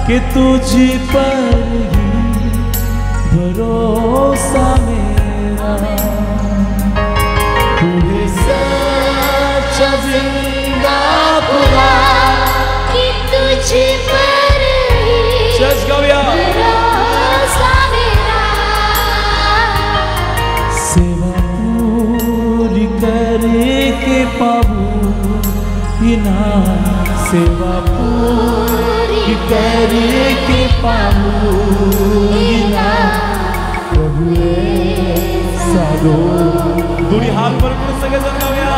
कि तुझ पर ही भरोसा मेरा, तू है सच्चा जिंदा खुदा कि तुझ पर ही भरोसा मेरा। सेवा पूरी करके पाऊं इनाम, सेवा पूरी करके पाऊं इनाम, प्रभु साधो दूरी हाथ पर कुछ सके गया।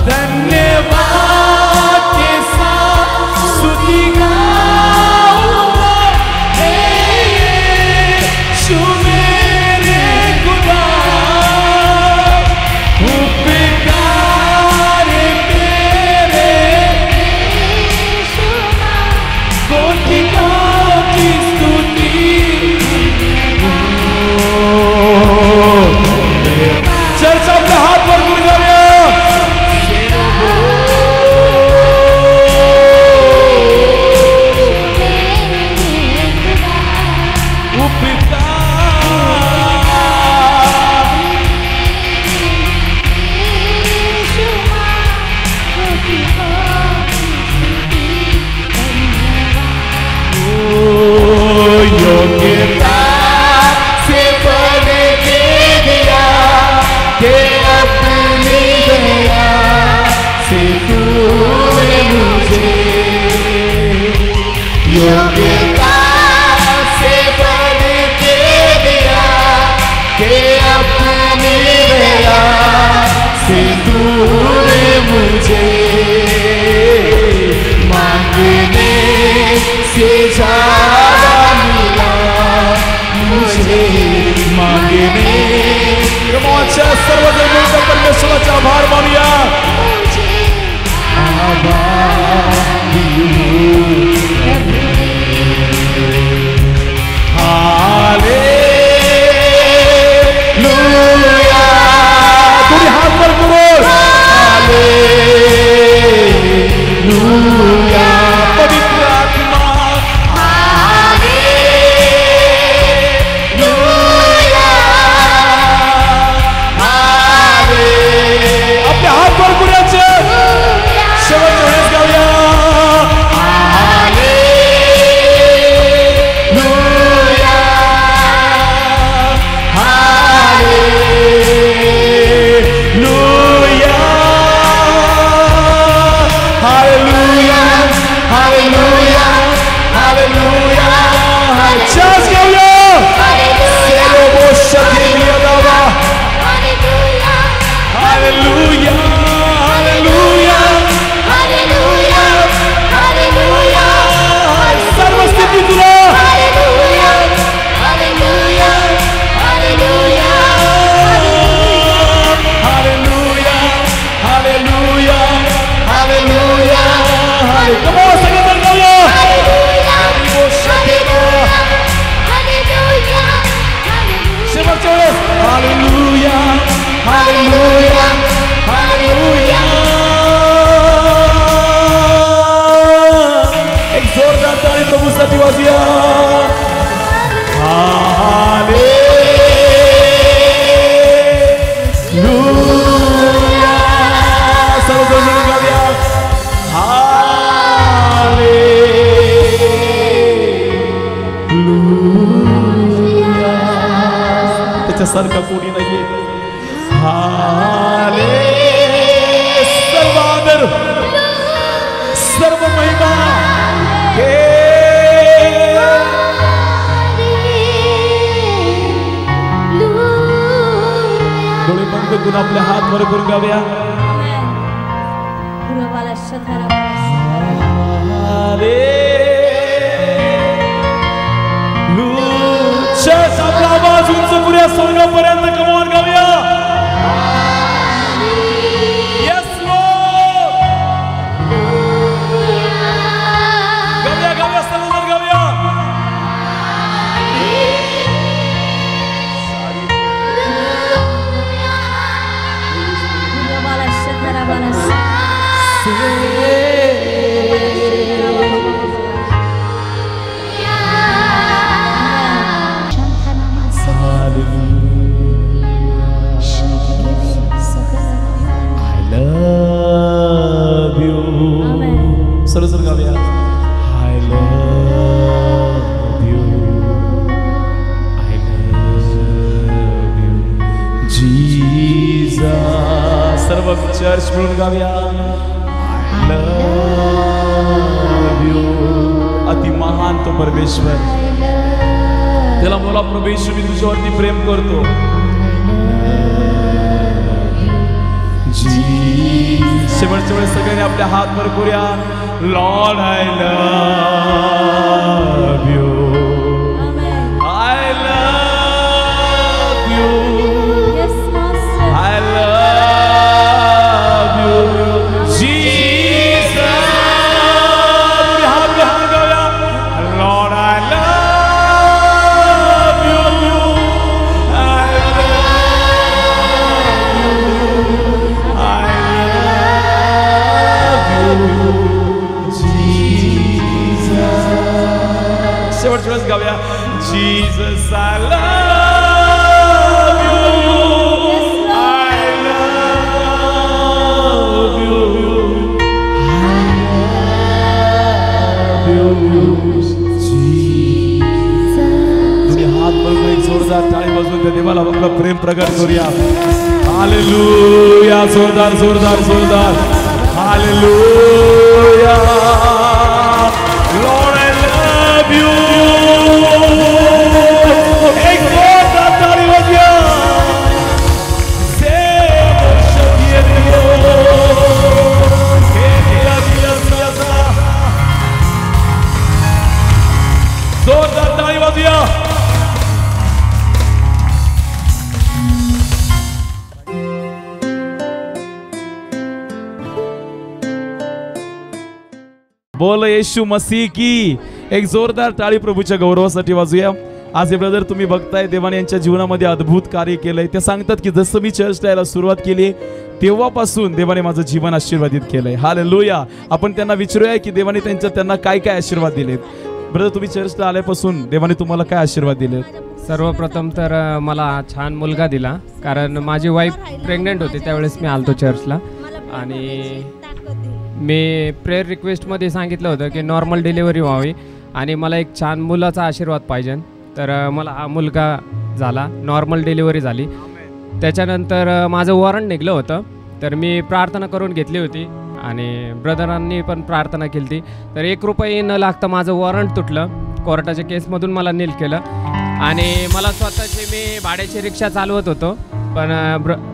धन्यवाद के साथ स्तुति गाऊंगा, हे यीशु मेरे खुदा, उपकार तेरे कोटि कोटि स्तुति। चर्चा अपने हाथ पर गुड़ गया। योग्यता से बढ़ के दिया कि अपनी दया से तूने मुझे, योग्यता से बढ़ के दिया कि अपनी दया से तूने मुझे, मांगने से ज्यादा मिला मुझे, मांगने सर्वजन मिलकर परमेश्वराचा आभार मानूया। हालेलुया, पूरी हाथ पर बोल हालेलुया। पवित्र आत्मा हालेलुया, अपने हाथ पर पूरे शेवट जोड़ेस गाऊया। Hallelujah, hallelujah, hallelujah, hallelujah, hallelujah. Church गाऊया। सेरो बोशा दिया दावा। Hallelujah, hallelujah, hallelujah, hallelujah. सर्वस्थिति तुला। Hallelujah, hallelujah, hallelujah, hallelujah, hallelujah, hallelujah. Come on, sing it again. Hallelujah, hallelujah, hallelujah, hallelujah. एक जोरदार ताली प्रभु साठी वाजूया। हालेलुया, सर्वजण मिळून गाऊया। हालेलुया, त्याच्यासारखा कोणी नाहीये। हाले, सर्व आदर सर्व महिमा हे डोळे बंद करून आपले हात वर करून गाऊया। हालेलुया, आपला आवाज उंच पुऱ्या स्वर्गापर्यंत कमवून गाऊया। Yes Lord, गाऊया गाऊया सर्वजण गाऊया। love you. I love you, Jesus. सर्व चर्च मिळून गाऊया. I love you. अति महान तो परमेश्वर. त्याला बोला प्रभू येशू मी तुझ्यावरती प्रेम करतो. शेवटच्या वेळेस सगळ्यांनी आपल्या हात वर करूया. Lord I love you. I love you. I love you Jesus. हात गाऊया. Lord I love you. आय शेवटच्या वेळेस गाऊया. Jesus I love you. I love you. I love you Jesus. तुम्ही हात बघून एक जोरदार टाळी वाजवून त्या देवाला आपलं प्रेम प्रगट करूया. हालेलुया. जोरदार जोरदार जोरदार. Hallelujah. Lord I love you. एक जोरदार ताली वाजवा. से वर्षिए दियो. हे दिया दिया दिया. जोरदार ताली वाजवा. बोल येशू मसीह की. एक जोरदार टाळी प्रभूच्या गौरवासाठी वाजूया. आज हे ब्रदर तुम्ही बघताय देवाने यांच्या जीवनामध्ये अद्भुत कार्य केलंय. ते सांगतात की जसं मी चर्चला यायला सुरुवात केली तेव्हापासून देवाने माझं जीवन आशीर्वादित केलंय. हालेलुया. आपण त्यांना विचारूया की देवाने त्यांना काय काय आशीर्वाद दिलेत. ब्रदर तुम्ही चर्चला आल्यापासून देवाने तुम्हाला काय आशीर्वाद दिलेत? सर्वप्रथम तर मला छान मुलगा दिला, कारण माझी वाईफ प्रेग्नेंट होती त्यावेळेस मी आलतो चर्चला. आणि मी प्रेयर रिक्वेस्टमध्ये सांगितलं होतं की नॉर्मल डिलिव्हरी व्हावी आणि मला एक छान मुलाचा आशीर्वाद पाहिजे. तर मला हा मुलगा झाला, नॉर्मल डिलिव्हरी झाली. त्याच्यानंतर माझं वॉरंट निघलं होतं, तर मी प्रार्थना करून घेतली होती आणि ब्रदरांनी पण प्रार्थना केली होती. तर 1 रुपये न लागता माझं वॉरंट तुटलं. कोर्टाच्या केसमधून मला नील केलं आणि मला स्वतःची मी भाड्याची रिक्षा चालवत होतो. पण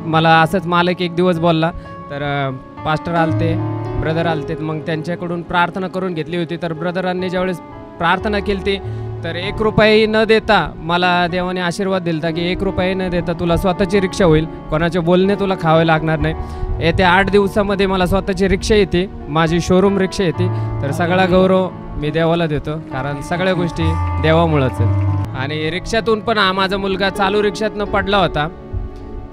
मला असंच मालक एक दिवस बोलला, तर पास्टर आलते, ब्रदर आलते, मग त्यांच्याकडून प्रार्थना करून घेतली होती. तर ब्रदरांनी ज्यावेळेस प्रार्थना केली ती, तर 1 रुपये न देता मला देवाने आशीर्वाद दिला की 1 रुपये न देता तुला स्वतःची रिक्षा होईल, कोणाचे बोलणे तुला खावे लागणार नाही. येत्या 8 दिवसामध्ये मला स्वतःची रिक्षा येते, माझी शोरूम रिक्षा येते. तर सगळा गौरव मी देवाला देतो, कारण सगळ्या गोष्टी देवामुळंच आहेत. आणि रिक्षातून पण माझा मुलगा चालू रिक्षातनं पडला होता.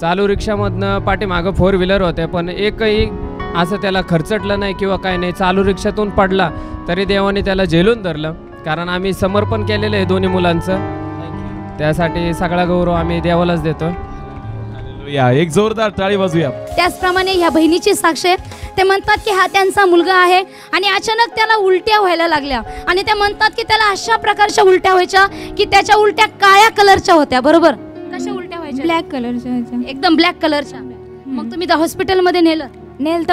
चालू रिक्षामधनं पाठीमागं 4 व्हीलर होते, पण एकही असं त्याला खर्चटलं नाही किंवा काही नाही. चालू रिक्षातून पडला तरी देवाने त्याला झेलून धरलं, कारण आम्ही समर्पण केलेलं आहे दोन्ही मुलांचं. त्यासाठी सगळा गौरव आम्ही देवालाच देतो. एक जोरदार टाळी वाजूया. त्याचप्रमाणे ह्या बहिणीची साक्ष आहे. ते म्हणतात की हा त्यांचा मुलगा आहे आणि अचानक त्याला उलट्या व्हायला लागल्या आणि ते म्हणतात की त्याला अशा प्रकारच्या उलट्या व्हायच्या की त्याच्या उलट्या काळ्या कलरच्या होत्या. बरोबर? कशा उलट्या व्हायच्या? ब्लॅक कलरच्या, एकदम ब्लॅक कलरच्या. मग तुम्ही हॉस्पिटलमध्ये नेलं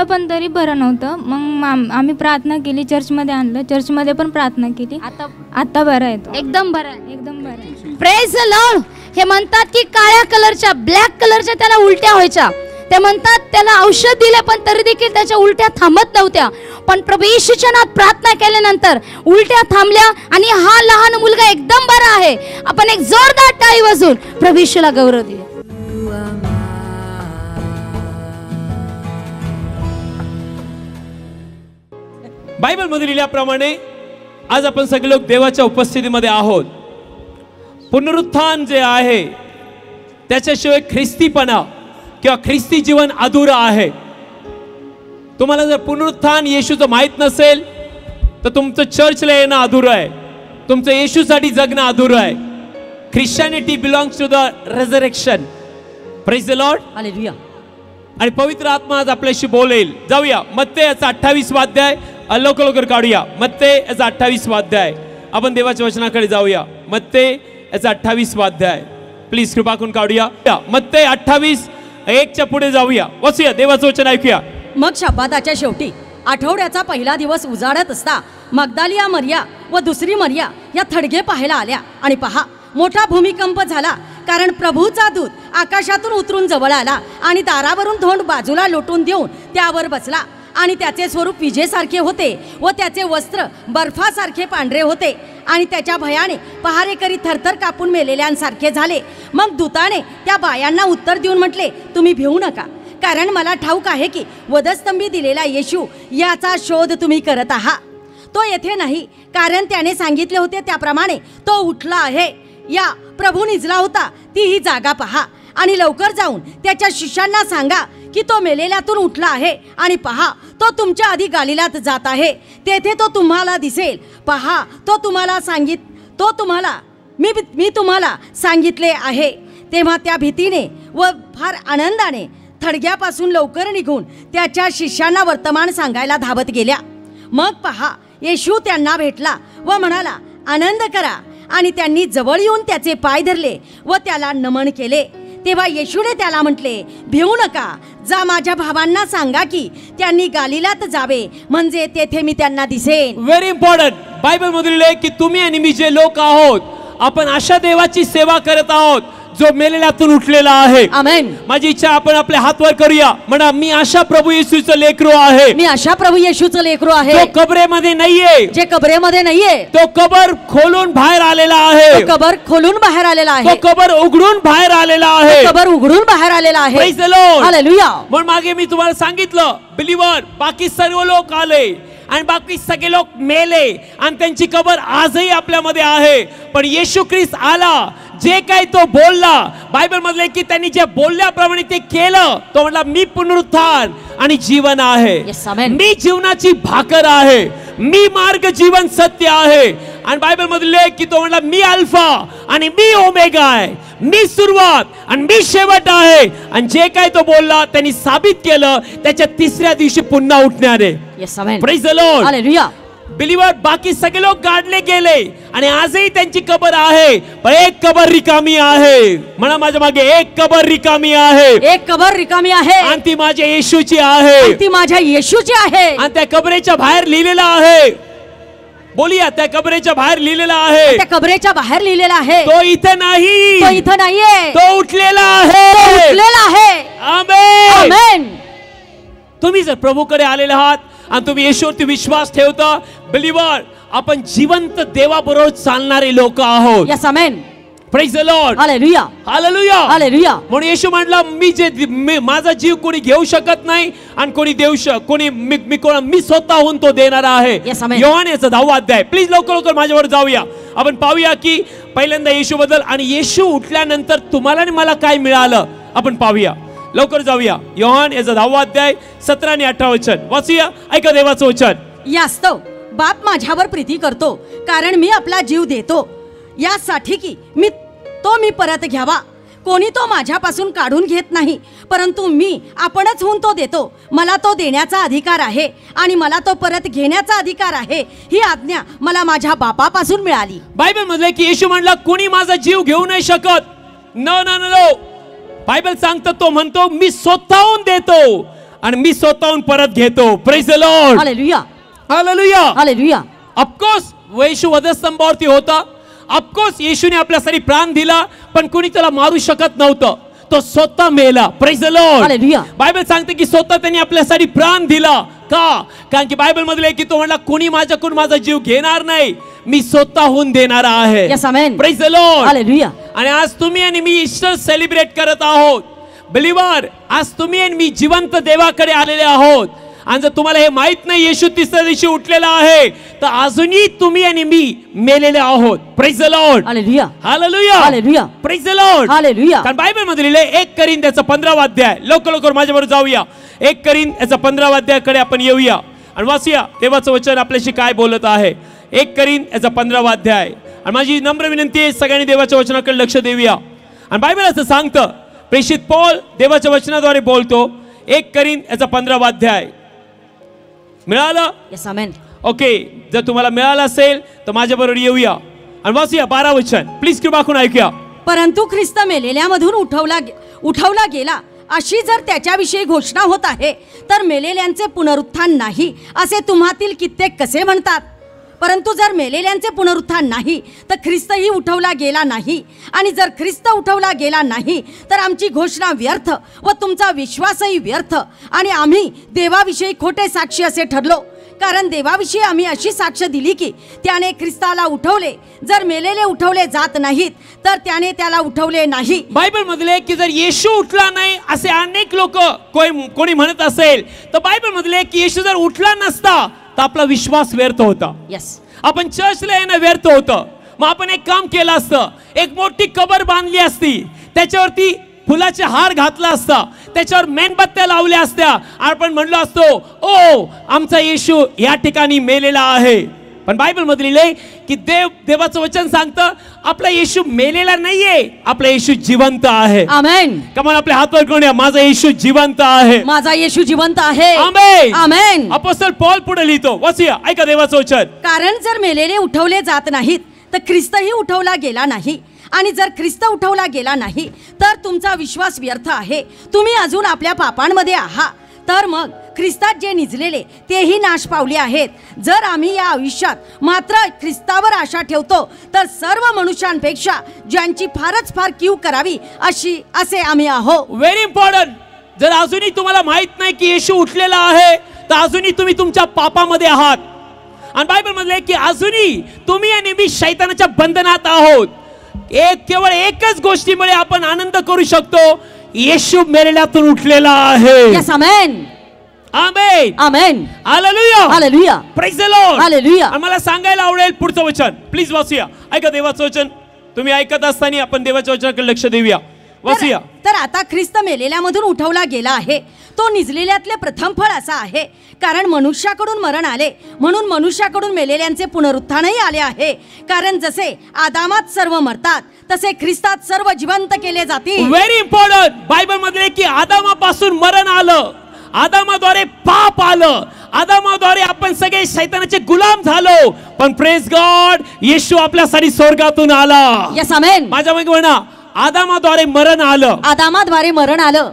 पण तरी बरं नव्हतं. मग आम्ही प्रार्थना केली, चर्चमध्ये आणलं, चर्चमध्ये पण प्रार्थना केली. आता बरं आहे तो, एकदम बरं आहे, एकदम बरं आहे. Praise the Lord. हे म्हणतात की काळ्या कलरच्या, ब्लॅक कलरच्या त्याला उलट्या व्हायच्या. ते म्हणतात त्याला औषध दिले पण तरी देखील त्याच्या उलट्या थांबत नव्हत्या. पण प्रभू येशूच्या नावात प्रार्थना केल्यानंतर उलट्या थांबल्या आणि हा लहान मुलगा एकदम बरा आहे. आपण एक जोरदार टाळी वाजवून प्रभू येशूला गौरव देऊया. बायबल मध्ये लिहिल्याप्रमाणे आज आपण सगळे लोक देवाच्या उपस्थितीमध्ये आहोत. पुनरुत्थान जे आहे त्याच्याशिवाय ख्रिस्तीपणा किंवा ख्रिस्ती जीवन अधुरा आहे. तुम्हाला जर पुनरुत्थान येशूचं माहित नसेल तर तुमचं चर्चला येणं अधुरं आहे, तुमचं येशूसाठी जगणं अधुरं आहे. Christianity belongs to the resurrection. Praise the Lord. Hallelujah. आणि पवित्र आत्मा आज आपल्याशी बोलेल. जाऊया मत्तेचा 28 अध्याय लवकर लवकर काढूया. मत्ते याचा 28 अध्याय. आपण देवाच्या वचनाकडे जाऊया. मत्ते याचा 28 अध्याय. प्लीज कृपा करून काढूया. मत्ते 28:1 पुढे जाऊया. वाचूया देवाचं वचन ऐकूया. मग शब्बाताच्या शेवटी आठवड्याचा पहिला दिवस उजाडत असता मगदालिया मरिया व दुसरी मरिया या थडगे पाहायला आल्या. आणि पहा, मोठा भूमिकंप झाला, कारण प्रभूचा दूत आकाशातून उतरून जवळ आला आणि दारावरून धोंड बाजूला लोटून देऊन त्यावर बसला. आणि त्याचे स्वरूप विजेसारखे होते व त्याचे वस्त्र बर्फासारखे पांढरे होते. आणि त्याच्या भयाने पहारेकरी थरथर कापून मेलेल्यांसारखे झाले. मग दूताने त्या बायांना उत्तर देऊन म्हटले, तुम्ही भिवू नका, कारण मला ठाऊक आहे की वधस्तंभी दिलेला येशू याचा शोध तुम्ही करत आहात. तो येथे नाही, कारण त्याने सांगितले होते त्याप्रमाणे तो उठला आहे. या प्रभू निजला होता ती ही जागा पहा, आणि लवकर जाऊन त्याच्या शिष्यांना सांगा की तो मेलेल्यातून उठला आहे. आणि पहा, तो तुमच्या आधी गालिलात जात आहे, तेथे तो तुम्हाला दिसेल. पहा, मी तुम्हाला सांगितले आहे. तेव्हा त्या भीतीने व फार आनंदाने थडग्यापासून लवकर निघून त्याच्या शिष्यांना वर्तमान सांगायला धावत गेल्या. मग पहा, येशू त्यांना भेटला व म्हणाला, आनंद करा. आणि त्यांनी जवळ येऊन त्याचे पाय धरले व त्याला नमन केले. तेव्हा येशूने त्याला म्हटले, भिवू नका, जा माझ्या भावांना सांगा की त्यांनी गालिलात जावे, म्हणजे तेथे मी त्यांना दिसेन. Very important. बायबल मध्ये लिहिले की तुम्ही आणि मी जे लोक आहोत, आपण अशा देवाची सेवा करत आहोत जो मेलेल्यातून उठलेला आहे. आमेन. माझी इच्छा आपण आपले हात वर करूया. म्हणा, मी अशा प्रभू येशूचं लेकरू आहे. मी अशा प्रभू येशूचं लेकरू आहे, तो कबरेमध्ये नाहीये, जे कबरेमध्ये नाहीये. तो कबर खोलून बाहेर आलेला आहे. तो कबर खोलून बाहेर आलेला आहे. तो कबर उघडून बाहेर आलेला आहे. कबर उघडून बाहेर आलेला आहे. Praise the Lord. हालेलुया. म्हणून मागे मी तुम्हाला सांगितलं, बिलीवर बाकी सर्व लोक आले आणि बाकी सगळे लोक मेले आणि त्यांची कबर आजही आपल्यामध्ये आहे. पण येशू ख्रिस्त आला, जे काही तो बोलला, बायबल मधले की त्यांनी जे बोलल्याप्रमाणे ते केलं. तो म्हटला, मी पुनरुत्थान आणि जीवन आहे. Yes, amen. मी जीवनाची भाकर आहे, मी मार्ग जीवन सत्य आहे. आणि बायबल मधले की तो म्हटला, मी अल्फा आणि मी ओमेगा आहे, मी सुरुवात आणि मी शेवट आहे. आणि जे काही तो बोलला त्यांनी साबित केलं, त्याच्या तिसऱ्या दिवशी पुन्हा उठणार आहे. Yes, amen. Praise the Lord. Hallelujah. Believer बाकी सगळे लोक गाडले गेले आणि आजही त्यांची कबर आहे, पण एक कबर रिकामी आहे. म्हणा माझ्या मागे, एक कबर रिकामी आहे. एक कबर रिकामी आहे आणि ती माझ्या येशूची आहे. ती माझ्या येशूची आहे. आणि त्या कबरेच्या बाहेर लिहिलेलं आहे. बोलिया, त्या कबरेच्या बाहेर लिहिलेला आहे. त्या कबरेच्या बाहेर लिहिलेला आहे, तो इथे नाही, तो इथं नाहीये, तो उठलेला आहे. तो उठलेला आहे. आमेन. आमेन. तुम्ही जर प्रभूकडे आलेले आहात आणि तुम्ही येशूवरती विश्वास ठेवता, बिलीवर आपण जिवंत देवाबरोबर चालणारे लोक आहोत. Yes, amen. Praise the Lord. Hallelujah. Hallelujah. Hallelujah. म्हणून येशू म्हटला, माझा जीव कोणी घेऊ शकत नाही आणि कोणी मी स्वतःहून तो देणारा आहे. Yes, amen. योहान याचा 10वा अध्याय. प्लीज लवकर लवकर माझ्यावर जाऊया. आपण पाहूया की पहिल्यांदा येशू बद्दल आणि येशू उठल्यानंतर तुम्हाला आणि मला काय मिळालं आपण पाहूया. लवकर जाऊया. योहान याचा 10वा अध्याय 17 आणि 18 वचन वाचूया. ऐका देवाचं वचन. यास्तव बाप माझ्यावर प्रीती करतो, कारण मी आपला जीव देतो यासाठी की मी परत घ्यावा. कोणी तो माझ्यापासून काढून घेत नाही, परंतु मी आपणच होऊन तो देतो. मला तो देण्याचा अधिकार आहे आणि मला तो परत घेण्याचा अधिकार आहे. ही आज्ञा मला माझ्या बापापासून मिळाली. बायबल मध्ये की येशू म्हणला, कोणी माझा जीव घेऊ नाही शकत. No no no. बायबल सांगतो, तो म्हणतो, मी स्वतःहून देतो आणि मी स्वतःहून परत घेतो. Praise the Lord. Hallelujah. Hallelujah. Hallelujah. Of course Yeshu वधस्तंभावरती होता. ऑफकोर्स येशूने आपल्यासाठी प्राण दिला, पण कोणी त्याला मारू शकत नव्हतं. तो स्वतः मेला. Praise the Lord. Hallelujah. Bible सांगते की स्वतः त्यांनी आपल्यासाठी प्राण दिला. का? कारण की बायबल मध्ये की तो म्हणला, कोणी माझ्याकडून माझा जीव घेणार नाही, मी स्वतःहून देणारा आहे. Yes, amen. Praise the Lord. Hallelujah. आणि आज तुम्ही आणि मी ईस्टर सेलिब्रेट करत आहोत. बिलीवर, आज तुम्ही आणि मी जिवंत देवाकडे आलेले आहोत. आणि जर तुम्हाला हे माहित नाही येशू तिसऱ्या दिवशी उठलेला आहे, तर अजूनही तुम्ही आणि मी मेलेले आहोत. Praise the Lord. Hallelujah. Hallelujah. Hallelujah. Praise the Lord. Hallelujah. कारण बायबल मध्ये लिहिले 1 कोरिंथ्याचा 15वा अध्याय. लवकर लवकर माझ्याबरोबर जाऊया. 1 कोरिंथ्याचा 15वा अध्यायाकडे आपण येऊया आणि वाचूया देवाचं वचन आपल्याशी काय बोलत आहे. 1 कोरिंथ्याचा 15वा अध्याय. आणि माझी नम्र विनंती आहे, सगळ्यांनी देवाच्या वचनाकडे लक्ष देऊया. आणि बायबल असं सांगतं, प्रेषित पौल देवाच्या वचनाद्वारे बोलतो. 1 कोरिंथ्याचा 15वा अध्याय मिळालं? येस आमेन. ओके, जर तुम्हाला मिळालं असेल तर माझ्याबरोबर येऊया आणि वाचूया 12 वचन. प्लीज कृपा करून ऐकूया. परंतु ख्रिस्त मेलेल्यामधून उठवला गेला अशी जर त्याच्याविषयी घोषणा होत आहे तर मेलेल्यांचे पुनरुत्थान नाही असे तुम्हातील कित्येक कसे म्हणतात? परंतु जर मेलेल्यांचे पुनरुत्थान नाही तर ख्रिस्तही उठवला गेला नाही, आणि जर ख्रिस्त उठवला गेला नाही तर आमची घोषणा व्यर्थ व तुमचा विश्वासही व्यर्थ, आणि आम्ही देवाविषयी खोटे साक्षी असे ठरलो. कारण देवाविषयी आम्ही अशी साक्ष दिली की त्याने ख्रिस्ताला उठवले. जर मेलेले उठवले जात नाहीत तर त्याने त्याला उठवले नाही. बायबल मधले की जर येशू उठला नाही असे अनेक लोक कोणी म्हणत असेल तर बायबल मधले की येशू जर उठला नसता तर आपला विश्वास व्यर्थ होता. यस, आपण चर्चला येणं व्यर्थ होतं. मग आपण एक काम केलं असतं, एक मोठी कबर बांधली असती, त्याच्यावरती फुलाचे हार घातला असता, त्याच्यावर मेणबत्त्या लावल्या असत्या, आपण म्हणलो असतो ओ आमचा येशू या ठिकाणी मेलेला आहे. पण बायबल मध्ये लिहिलंय की देवाचं वचन सांगतं आपला येशू मेलेला नाहीये, आपला येशू जिवंत आहे. आमेन. कमान आपले हात वर करूया, माझा येशू जिवंत आहे, माझा येशू जिवंत आहे. आमेन. आमेन. अपॉस्टल पौल पुढे लिहितो, वाचूया, ऐका देवाचं वचन. कारण जर मेलेले उठवले जात नाहीत तर ख्रिस्तही उठवला गेला नाही, आणि जर ख्रिस्त उठवला गेला नाही तर तुमचा विश्वास व्यर्थ आहे, तुम्ही अजून आपल्या पापांमध्ये आहात. तर मग ख्रिस्तात जे निजलेले तेही नाश पावले आहेत. जर आम्ही या आयुष्यात मात्र ख्रिस्तावर आशा ठेवतो तर सर्व मनुष्यांपेक्षा ज्यांची फारच फार कीव करावी असे आम्ही आहोत. Very important. जर अजूनही तुम्हाला माहित नाही की येशू उठलेला आहे तर अजूनही तुम्ही तुमच्या पापामध्ये आहात. आणि बायबल मध्ये की अजूनही तुम्ही आणि मी शैतानाच्या बंधनात आहोत. केवळ एकच गोष्टीमुळे आपण आनंद करू शकतो, येशू मेलेल्यातून उठलेला आहे. Yes amen. Amen. Amen. Hallelujah. Hallelujah. Praise the Lord. Hallelujah. मला सांगायला आवडेल पुढचं वचन. प्लीज वाचूया, ऐका देवाचं वचन. तुम्ही ऐकत असताना आपण देवाच्या वचनाकडे लक्ष देऊया. वाचूया. तर आता ख्रिस्त मेलेल्यामधून उठवला गेला आहे, तो निजलेल्यातले प्रथम फळ असा आहे. कारण मनुष्याकडून मरण आले म्हणून मनुष्याकडून मेलेल्यांचे पुनरुत्थानही आले आहे. कारण जसे आदामात सर्व मरतात तसे ख्रिस्तात सर्व जिवंत केले जातील. Very important. बायबल मध्ये की आदामापासून मरण आलं, आदामाद्वारे पाप आलं, आदामाद्वारे आपण सगळे शैतानाचे गुलाम झालो, पण प्रेज गॉड येशू आपल्यासाठी स्वर्गातून आला. Yes amen. माझ्या मागे म्हणा, आदामाद्वारे मरण आलं, आदामाद्वारे मरण आलं,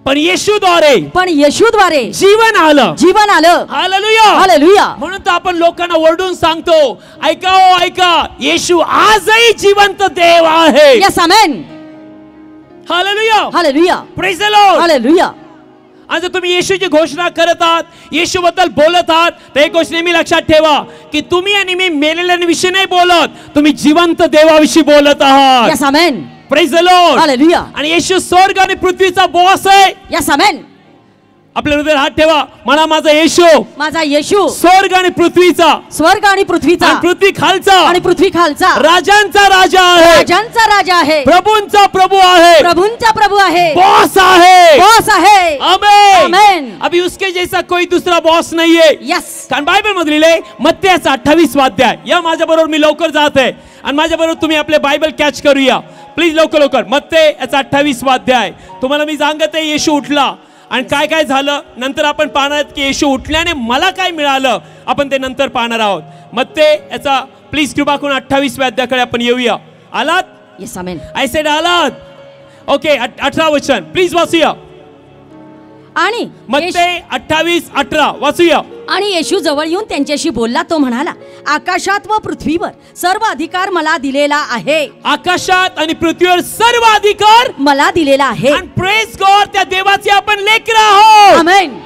पण येशूद्वारे जीवन आलं. जीवन आलं. हालेलुया. हालेलुया. म्हणून तर आपण लोकांना ओरडून सांगतो, ऐका ओ ऐका, येशू आजही जिवंत देव आहे. Yes amen. Hallelujah. Hallelujah. Praise the Lord. Hallelujah. आज तुम्ही येशूची घोषणा करत आहात, येशू बद्दल बोलत आहात, तर एक गोष्ट नेहमी लक्षात ठेवा की तुम्ही आणि मी मेलेल्यांविषयी नाही बोलत, तुम्ही जिवंत देवाविषयी बोलत आहात. Yes amen. Praise the Lord. Hallelujah. आणि येशू स्वर्ग आणि पृथ्वीचा बॉस आहे. Yes amen. आपल्या हृदयात हात ठेवा, म्हणा माझा येशू, माझा येशू स्वर्ग आणि पृथ्वीचा, स्वर्ग आणि पृथ्वीचा, पृथ्वी खालचा आणि पृथ्वी खालचा, राजांचा राजा आहे, राजांचा राजा आहे, प्रभूंचा प्रभू आहे, प्रभूंचा प्रभू आहे, बॉस आहे. बॉस आहे. आमेन. आमेन. अभी उसके जैसा कोई दूसरा बॉस नहीं है. यस. कारण बायबल मध्ये लिहिले मत्तेचा 28 अध्याय. या माझ्या बरोबर मी लवकर जात आहे आणि माझ्या बरोबर तुम्ही आपले बायबल कॅच करूया प्लीज, लवकर लवकर. मत्तेचा 28 अध्याय. तुम्हाला मी सांगत आहे येशू उठला आणि काय काय झालं, नंतर आपण पाहणार की येशू उठल्याने मला काय मिळालं, आपण ते नंतर पाहणार आहोत. मत्ते याचा प्लीज कृपा करून 28 अध्यायाकडे आपण येऊया. आलात? Yes amen. आय सेड आलात. ओके, 18 वचन प्लीज वाचूया. आणि मत्ते 28:18 वाचूया. आणि येशू जवळ येऊन त्यांच्याशी बोलला. तो म्हणाला, आकाशात व पृथ्वीवर सर्व अधिकार मला दिलेला आहे. आकाशात आणि पृथ्वीवर सर्व अधिकार मला दिलेला आहे. आणि प्रेज गॉड, त्या देवाचे आपण लेकरं आहोत. आमेन.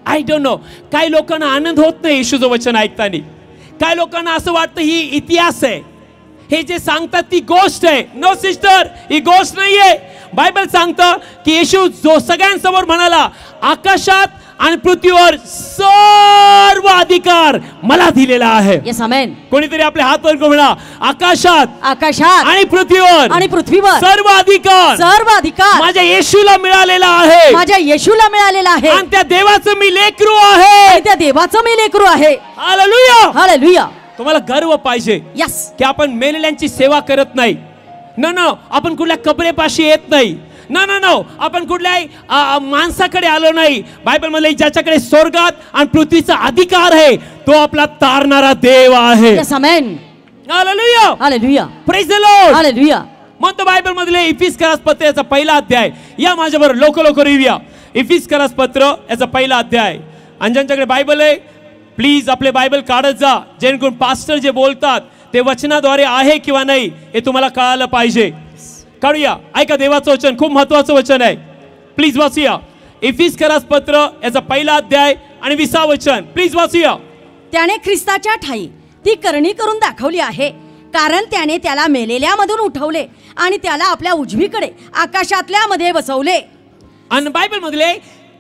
आय डोंट नो, काही लोकांना आनंद होत नाही येशूचं वचन ऐकताना. काही लोकांना असं वाटतं ही इतिहास आहे, हे जे सांगतात ती गोष्ट आहे. नो सिस्टर, ही गोष्ट नाहीये. बायबल सांगतं की येशू जो सगळ्यांसमोर म्हणाला, आकाशात आणि पृथ्वीवर सर्व अधिकार मला दिलेला आहे. Yes amen. कोणीतरी आपले हात वर करून म्हणा, आकाशात आणि पृथ्वीवर सर्व अधिकार माझ्या येशूला मिळालेला आहे. माझ्या येशूला मिळालेला आहे. आणि त्या देवाचं मी लेकरू आहे. त्या देवाचं मी लेकरू आहे. हालेलुया. हालेलुया. तुम्हाला गर्व पाहिजे यस की आपण मेलेल्यांची सेवा करत नाही. न आपण कुठल्या कबरेपाशी येत नाही. नो नो नो, आपण कुठल्याही माणसाकडे आलो नाही. बायबल मध्ये ज्याच्याकडे स्वर्गात आणि पृथ्वीचा अधिकार आहे तो आपला तारणारा देव आहे. Yes, amen. Hallelujah. Hallelujah. Praise the Lord. Hallelujah. म्हणतो बायबल मधले इफिसकरास पत्र याचा पहिला अध्याय. या माझ्याबरोबर लोक रिव्ह्या. इफिसकरास पत्र याचा पहिला अध्याय. आणि ज्यांच्याकडे बायबल आहे प्लीज आपले बायबल काढत जा, जेणेकरून पास्टर जे बोलतात ते वचनाद्वारे आहे किंवा नाही हे तुम्हाला कळायला पाहिजे. काढूया. ऐका देवाचं वचन, खूप महत्वाचं वचन आहे. प्लीज वाचूया. इफिसकरास पत्र याचा पहिला अध्याय आणि 20 वचन. प्लीज वाचूया. त्याने ख्रिस्ताच्या ठाई ती करणी करून दाखवली आहे, कारण त्याने त्याला मेलेल्यामधून उठवले आणि त्याला आपल्या उजवीकडे आकाशातल्या मध्ये बसवले. आणि बायबल मधले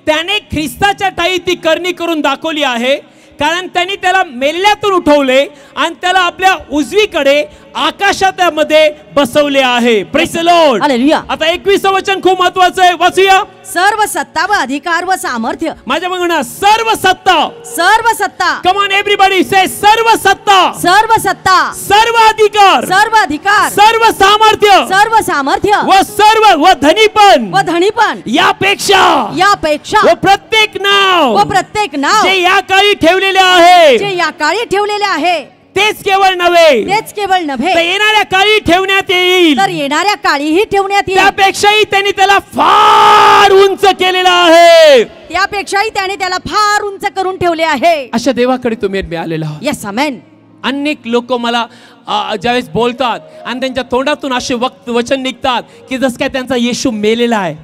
त्याने ख्रिस्ताच्या ठाई ती करणी करून दाखवली आहे, कारण त्यांनी त्याला मेलेल्यातून उठवले आणि त्याला आपल्या उजवीकडे आकाशामध्ये बसवले आहे. Praise the Lord. हालेलुया. आता 21 वचन खूप महत्वाचं आहे. वाचूया. सर्व सत्ता व अधिकार व सामर्थ्य. माझ्या म्हणा सर्व सत्ता. सर्व सत्ता. कम ऑन एव्हरीबॉडी से सर्व सत्ता. सर्व सत्ता. सर्व अधिकार. सर्व अधिकार. सर्व सामर्थ्य. सर्व सामर्थ्य. व सर्व व धनीपण. व धनीपण. यापेक्षा व प्रत्येक नाव. व प्रत्येक नाव. जे या काळी ठेवलेले आहे. जे या काळी ठेवलेले आहे. तेच केवळ नव्हे. तेच केवळ नव्हे. तर येणाऱ्या काळी ठेवण्यात येईल. तर येणाऱ्या काळीही ठेवण्यात येईल. त्यापेक्षाही त्यांनी त्याला फार उंच केलेला आहे. त्यापेक्षाही त्याने त्याला फार उंच करून ठेवले आहे. अशा देवाकडे तुम्ही मिळालेला आहात. येस आमेन. अनेक लोक मला ज्यावेळेस बोलतात आणि त्यांच्या तोंडातून असे वचन निघतात की जस काय त्यांचा येशू मेलेला आहे.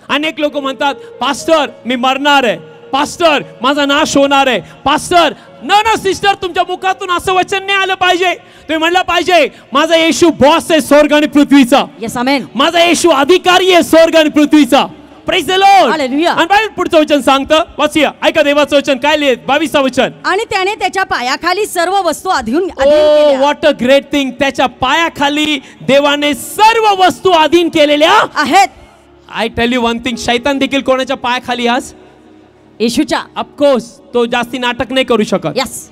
अनेक लोक म्हणतात पास्टर मी मरणार आहे, पास्टर माझा नाश होणार आहे. पास्टर न सिस्टर, तुमच्या मुखातून असं वचन नाही आलं पाहिजे. तुम्ही म्हणलं पाहिजे माझा येशू बॉस आहे स्वर्ग आणि पृथ्वीचा. येस आमेन. माझा येशू अधिकारी आहे स्वर्ग आणि पृथ्वीचा. Praise the Lord. हालेलुया. आणि बायबल पुढचं वचन सांगतं. वाचूया. ऐका देवाचं वचन काय लिहिलं. 22 वचन. आणि त्याने त्याच्या पायाखाली सर्व वस्तू अधीन व्हॉट अ ग्रेट थिंग. त्याच्या पायाखाली देवाने सर्व वस्तू अधीन केलेल्या आहेत. I tell you one thing, शैतान देखील कोणाच्या पायाखाली आज? येशूच्या. ऑफकोर्स तो जास्ती नाटक नाही करू शकत. यस.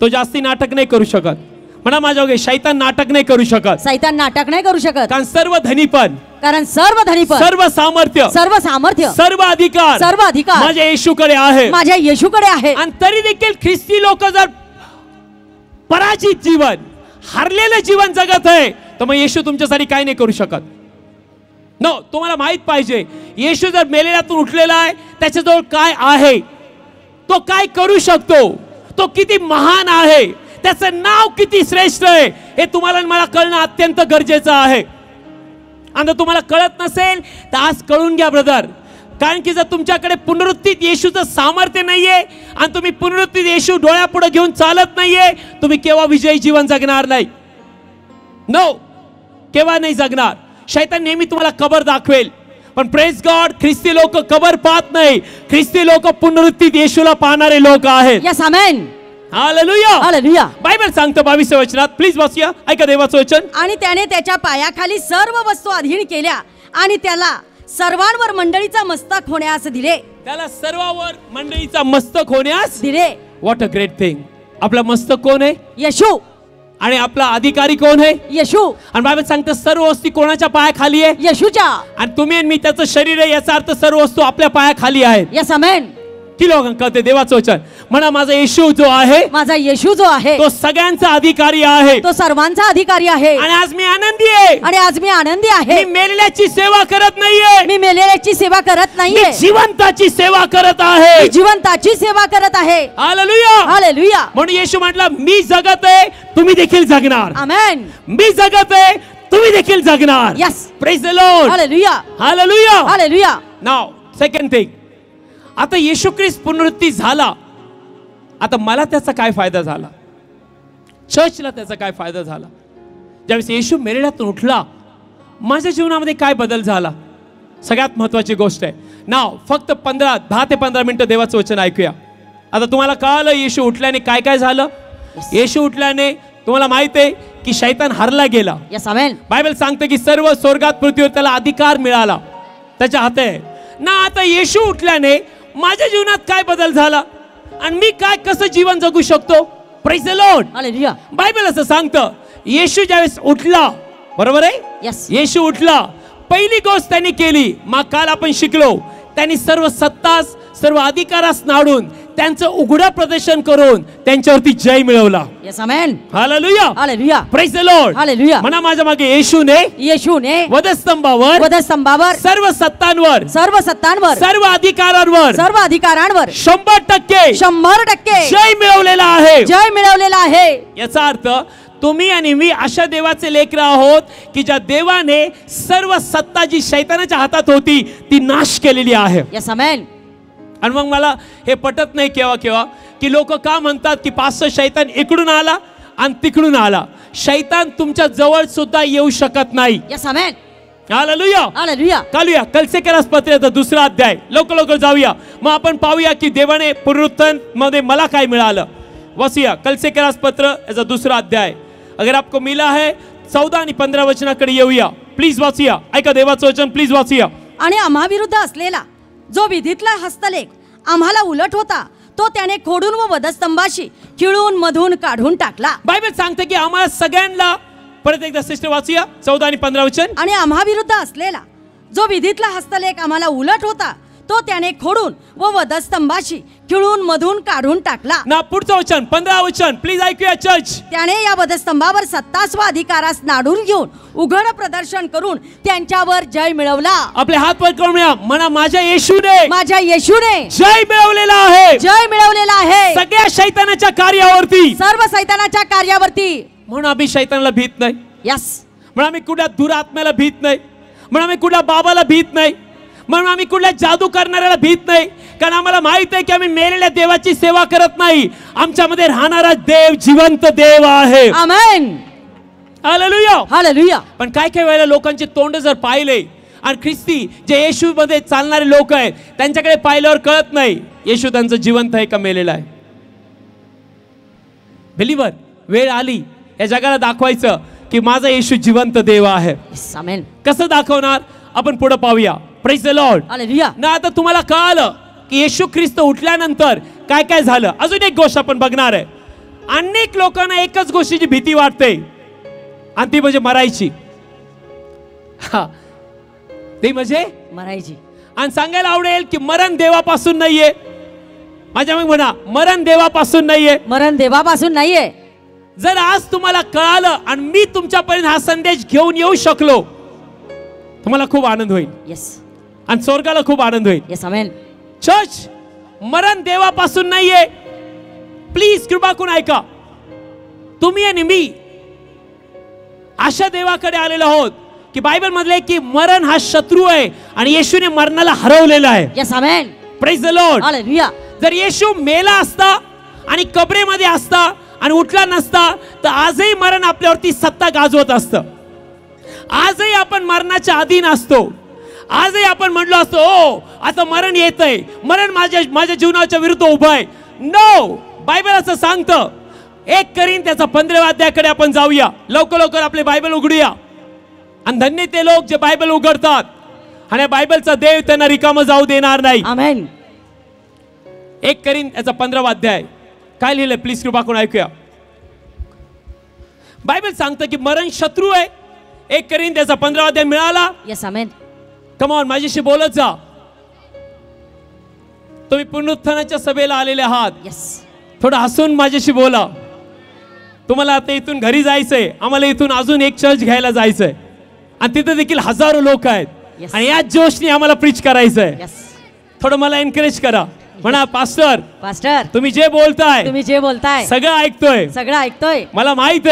तो जास्ती नाटक नाही करू शकत. म्हणा माझ्या वगैरे शैतान नाटक नाही करू शकत. सैतान नाटक नाही करू शकत. कारण सर्व धनीपण, कारण सर्व धनीपण, सर्व सामर्थ्य, सर्व सामर्थ्य, सर्व अधिकार माझ्या येशूकडे आहे. माझ्या येशूकडे आहे. आणि तरी देखील ख्रिस्ती लोक जर पराजित जीवन, हरलेलं जीवन जगत आहे तर मग येशू तुमच्यासाठी काय नाही करू शकत. नो, तुम्हाला माहित पाहिजे येशू जर मेलेल्यातून उठलेला आहे त्याच्याजवळ काय आहे, तो काय करू शकतो, तो किती महान आहे, त्याचं नाव किती श्रेष्ठ आहे हे तुम्हाला मला कळणं अत्यंत गरजेचं आहे. आणि तुम्हाला कळत नसेल तर आज कळून घ्या ब्रदर. कारण की जर तुमच्याकडे पुनरुत्थित येशूचं सामर्थ्य नाहीये आणि तुम्ही पुनरुत्थित येशू डोळ्यापुढे घेऊन चालत नाहीये, तुम्ही केव्हा विजयी जीवन जगणार नाही. नो, केव्हा नाही जगणार. शैतान नेहमी तुम्हाला कबर दाखवेल, पण प्रेज गॉड ख्रिस्ती लोक कबर पाहत नाही. ख्रिस्ती लोक पुनरुत्थित येशूला पाहणारे लोक आहेत. Yes amen. Hallelujah. Hallelujah. Bible सांगतं 22 वचनात. प्लीज वाचूया. ऐका देवाचं वचन. आणि त्याने त्याच्या पायाखाली सर्व वस्तू अधीन केल्या आणि त्याला सर्वांवर मंडळीचा मस्तक होण्यास दिले. त्याला सर्वांवर मंडळीचा मस्तक होण्यास दिले. What a great thing. आपला मस्तक कोण आहे? येशू. आणि आपला अधिकारी कोण आहे? येशू. आणि बायबल सांगतं सर्व वस्तू कोणाच्या पायाखाली आहे? येशूच्या. आणि तुम्ही आणि मी त्याचं शरीर आहे याचा अर्थ सर्व वस्तू आपल्या पायाखाली आहेत. Yes amen. की लोकांना कळते देवाचं वचन. म्हणा माझा येशू जो आहे, माझा येशू जो आहे तो सगळ्यांचा अधिकारी आहे, तो सर्वांचा अधिकारी आहे. आणि आज मी आनंदी आहे. आणि आज मी आनंदी आहे. मी मेलेल्याची सेवा करत नाहीये, मी मेलेल्याची सेवा करत नाहीये, मी जिवंताची सेवा करत आहे. मी जिवंताची सेवा करत आहे. हालेलुया. हालेलुया. म्हणून येशू म्हटलं मी जगत आहे तुम्ही देखील जगणार. आमेन. मी जगत आहे तुम्ही देखील जगणार. Yes. Praise the Lord. Hallelujah. Hallelujah. Hallelujah. Now second thing. आता येशू ख्रिस्त पुनरुत्थान झाला, आता मला त्याचा काय फायदा झाला, चर्चला त्याचा काय फायदा झाला. ज्यावेळेस येशू मेलेल्यातून उठला माझ्या जीवनामध्ये काय बदल झाला. सगळ्यात महत्वाची गोष्ट आहे. नाव फक्त 10 ते 15 मिनिटं देवाचं वचन ऐकूया. आता तुम्हाला कळलं येशू उठल्याने काय काय झालं. येशू उठल्याने तुम्हाला माहित आहे की शैतान हरला गेला. Yes amen. बायबल सांगते की सर्व स्वर्गात पृथ्वीवर त्याला अधिकार मिळाला, त्याच्या हाती आहे ना. आता येशू उठल्याने माझ्या जीवनात काय बदल झाला आणि मी काय कसं जीवन जगू शकतो. Praise the Lord. Hallelujah. Bible असं सांगतं येशू ज्यावेळेस उठला, बरोबर आहे, यस. येशू उठला पहिली गोष्ट त्यांनी केली, मग काल आपण शिकलो, त्यांनी सर्व सत्तास सर्व अधिकारास नाडून त्यांचं उघडं प्रदर्शन करून त्यांच्यावरती जय मिळवला. Yes amen. Hallelujah. Hallelujah. Praise the Lord. Hallelujah. म्हणा माझ्या मागे येशूने वधस्तंभावर सर्व सत्तांवर सर्व अधिकारांवर 100% जय मिळवलेला आहे. आहे. याचा अर्थ तुम्ही आणि मी अशा देवाचे लेकरं आहोत की ज्या देवाने सर्व सत्ता जी शैतानाच्या हातात होती ती नाश केलेली आहे. येस आमेन. आणि मग मला हे पटत नाही केव्हा की लोक का म्हणतात की पास्टर शैतान इकडून आला आणि तिकडून आला. शैतान तुमच्या जवळ सुद्धा येऊ शकत नाही. येस आमेन. हालेलुया. हालेलुया. कालूया कलसेकरास पत्राचा 2रा अध्याय. लवकर जाऊया, मग आपण पाहूया की देवाने पुनरुत्थान मध्ये मला काय मिळालं. वाचूया कलसेकरास पत्र याचा 2रा अध्याय. अगर आपको मिला है 14 आणि 15 वचनाकडे येऊया. प्लीज वाचूया. ऐका देवाचं वचन, प्लीज वाचूया. आणि आम्हाविरुद्ध असलेला जो विधीतला हस्तलेख आम्हाला उलट होता तो त्याने खोडून व वधस्तंभाशी खिळून मधून काढून टाकला. बायबल सांगते की आम्हाला सगळ्यांना, परत एकदा सिस्टर वाचूया 14 आणि 15 वचन. आणि आम्हाविरुद्ध असलेला जो विधीतला हस्तलेख आम्हाला उलट होता तो त्याने खोडून व वधस्तंभाशी खिळून मधून काढून टाकला. ना पुढचं वचन 15 वचन प्लीज ऐकूया चर्च. त्याने या वधस्तंभावर सत्तास्व अधिकारास नाडून घेऊन उघड प्रदर्शन करून त्यांच्यावर जय मिळवला. आपले हात वर करून म्हणा माझ्या येशूने जय मिळवलेला आहे. सगळ्या शैतानाच्या कार्यावरती, सर्व शैतानाच्या कार्यावरती. म्हणून आम्ही शैतानाला भीत नाही. यस. म्हणून आम्ही कुठल्या दुरात्म्याला भीत नाही. म्हणून आम्ही कुठल्या बाबाला भीत नाही. म्हणून आम्ही कुठल्या जादू करणाऱ्याला भीत नाही. कारण आम्हाला माहित आहे की आम्ही मेलेल्या देवाची सेवा करत नाही. आमच्यामध्ये राहणारा देव जिवंत देव आहे. आमेन. हालेलुया. हालेलुया. पण काय वेळेला लोकांचे तोंड जर पाहिले आणि ख्रिस्ती जे येशू मध्ये चालणारे लोक आहेत त्यांच्याकडे पाहिल्यावर कळत नाही येशू त्यांचं जिवंत आहे का मेलेला आहे. बिलीवर वेळ आली या जगाला दाखवायचं की माझा येशू जिवंत देव आहे. आमेन. कसं दाखवणार आपण पुढे पाहूया. Praise the Lord. हालेलुया. ना आता तुम्हाला कळालं की येशू ख्रिस्त उठल्यानंतर काय काय झालं. अजून एक गोष्ट आपण बघणार आहे. अनेक लोकांना एकच गोष्टीची भीती वाटते आणि ती म्हणजे मरायची. ती म्हणजे मरायची. आणि सांगायला आवडेल की मरण देवापासून नाहीये. माझ्या मग म्हणा मरण देवापासून नाहीये. मरण देवापासून नाहीये. जर आज तुम्हाला कळालं आणि मी तुमच्यापर्यंत हा संदेश घेऊन येऊ शकलो तुम्हाला खूप आनंद होईल. येस. आणि स्वर्गाला खूप आनंद होईल. येस आमेन. चर्च मरण देवापासून नाहीये. प्लीज कृपा करून ऐका. तुम्ही आणि मी अशा देवाकडे आलेलो आहोत की बायबल मधले की मरण हा शत्रू आहे आणि येशूने मरणाला हरवलेला आहे. Yes amen. Praise the Lord. Hallelujah. जर येशू मेला असता आणि कबरेमध्ये असता आणि उठला नसता तर आजही मरण आपल्यावरती सत्ता गाजवत असतं. आजही आपण मरणाच्या अधीन असतो. आजही आपण म्हणलो असतो ओ आता मरण येतंय, मरण माझ्या जीवनाच्या विरुद्ध उभं आहे. नो, बायबल असं सांगतं. 1 कोरिंथ्याचा 15व्या अध्यायाकडे आपण जाऊया. लवकर आपले बायबल उघडूया. आणि धन्य ते लोक जे बायबल उघडतात आणि बायबलचा देव त्यांना रिकामं जाऊ देणार नाही. आमेन. 1 कोरिंथ्याचा 15वा अध्याय काय लिहिलंय प्लीज कृपा करून ऐकूया. बायबल सांगतं की मरण शत्रू आहे. 1 कोरिंथ्याचा 15वा अध्याय मिळाला. Yes amen. कम ऑन माझ्याशी बोलत जा. तुम्ही पुनरुत्थानाच्या सभेला आलेले आहात. येस. थोडं हसून माझ्याशी बोला. तुम्हाला आता इथून घरी जायचंय. आम्हाला इथून अजून एक चर्च घ्यायला जायचंय आणि तिथे देखील हजारो लोक आहेत. Yes. आणि याच जोशने आम्हाला प्रीच करायचंय. येस. थोडं मला एनकरेज करा. म्हणा पास्टर तुम्ही जे बोलताय सगळं ऐकतोय. मला माहित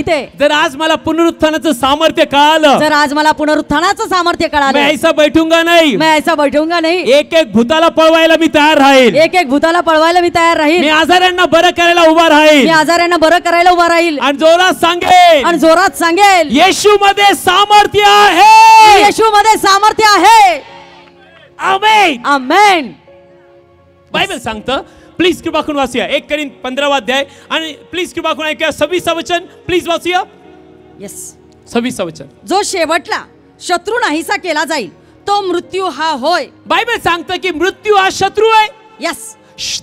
आहे जर आज मला पुनरुत्थानाचं सामर्थ्य कळालं, मैं ऐसा बैठूंगा नहीं. एक एक भूताला पळवायला मी तयार राहील. मी आजारांना बरं करायला उभा राहील. आणि जोरात सांगेल येशू मध्ये सामर्थ्य आहे. आमेन. आमेन. बायबल सांगतं. प्लीज कृपा करून वाचूया 1 कोरिंथ 15वा अध्याय आणि प्लीज कृपा करून ऐका 26 वचन प्लीज वाचूया. येस. 26 वचन. जो शेवटला शत्रू नाहीसा केला जाईल तो मृत्यू हा होय. बायबल सांगतं की मृत्यू हा शत्रू आहे. यस.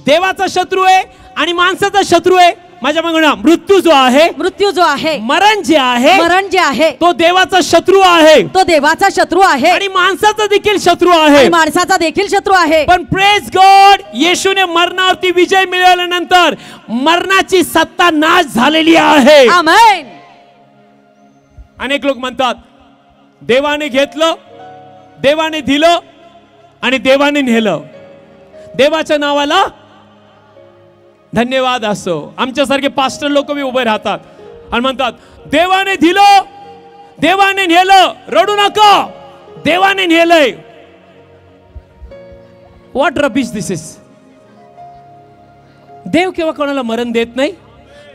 देवाचा शत्रू आहे आणि माणसाचा शत्रू आहे. माझ्या म्हणा मृत्यू जो आहे, मृत्यू जो आहे, मरण जे आहे, मरण जे आहे, तो देवाचा शत्रू आहे, तो देवाचा शत्रू आहे आणि माणसाचा देखील शत्रू आहे, आणि माणसाचा देखील शत्रू आहे. पण प्रेज गॉड, येशूने मरणावरती विजय मिळवल्यानंतर मरणाची सत्ता नाश झालेली आहे. आमेन. अनेक लोक म्हणतात देवाने घेतलं, देवाने दिलं आणि देवाने नेलं. देवाच्या नावाला धन्यवाद असो. आमच्यासारखे पास्टर लोक बी उभे राहतात आणि म्हणतात देवाने दिलं, देवाने नेलं, रडू नका, देवाने नेलंय. What rubbish this is. देव केव्हा कोणाला मरण देत नाही.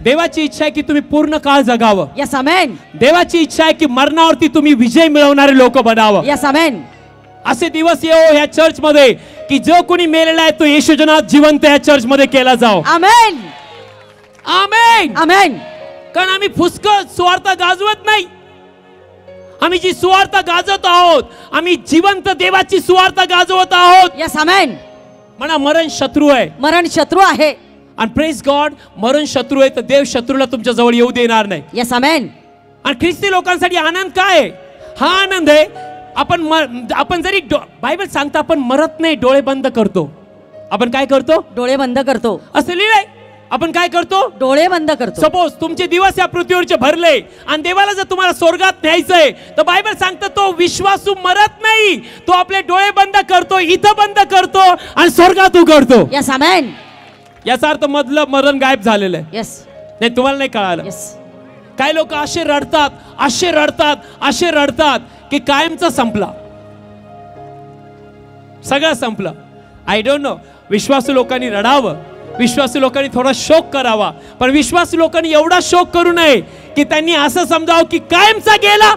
देवाची इच्छा आहे की तुम्ही पूर्ण काळ जगावं. Yes amen. देवाची इच्छा आहे की मरणावरती तुम्ही विजय मिळवणारे लोक बनावं. Yes amen. असे दिवस येऊ ह्या चर्च मध्ये की जो कोणी मेलेला आहे तो येशूच्या नावात जिवंत ह्या चर्च मध्ये केला जाओ. आमेन. आमेन. आमेन. कारण आम्ही फुसकळ सुवार्ता गाजवत नाही. आम्ही जी सुवार्ता गाजवत आहोत, आम्ही जिवंत देवाची सुवार्ता गाजवत आहोत. Yes amen. म्हणा मरण शत्रू आहे, मरण शत्रू आहे. आणि प्रेज गॉड, मरण शत्रू आहे तर देव शत्रूला तुमच्या जवळ येऊ देणार नाही. यस आमेन. आणि ख्रिस्ती लोकांसाठी आनंद काय आहे? हा आनंद आहे आपण जरी बायबल सांगता आपण मरत नाही, डोळे बंद करतो. आपण काय करतो? डोळे बंद करतो. असं लिहिलंय. आपण काय करतो? डोळे बंद करतो. सपोज तुमचे दिवस या पृथ्वीवरचे भरले आणि देवाला जर तुम्हाला स्वर्गात न्यायचंय तर बायबल सांगतं तो विश्वासू मरत नाही, तो आपले डोळे बंद करतो, इथं बंद करतो आणि स्वर्गात उघडतो. Yes amen. याचा अर्थ मधलं मरण गायब झालेलं आहे. यस. नाही तुम्हाला नाही कळालं. यस. काही लोक असे रडतात, असे रडतात, असे रडतात की कायमचा संपला, सगळं संपलं. I don't know. विश्वासू लोकांनी रडावं, विश्वासू लोकांनी थोडा शोक करावा, पण विश्वासू लोकांनी एवढा शोक करू नये की त्यांनी असं समजावं की कायमचा गेला.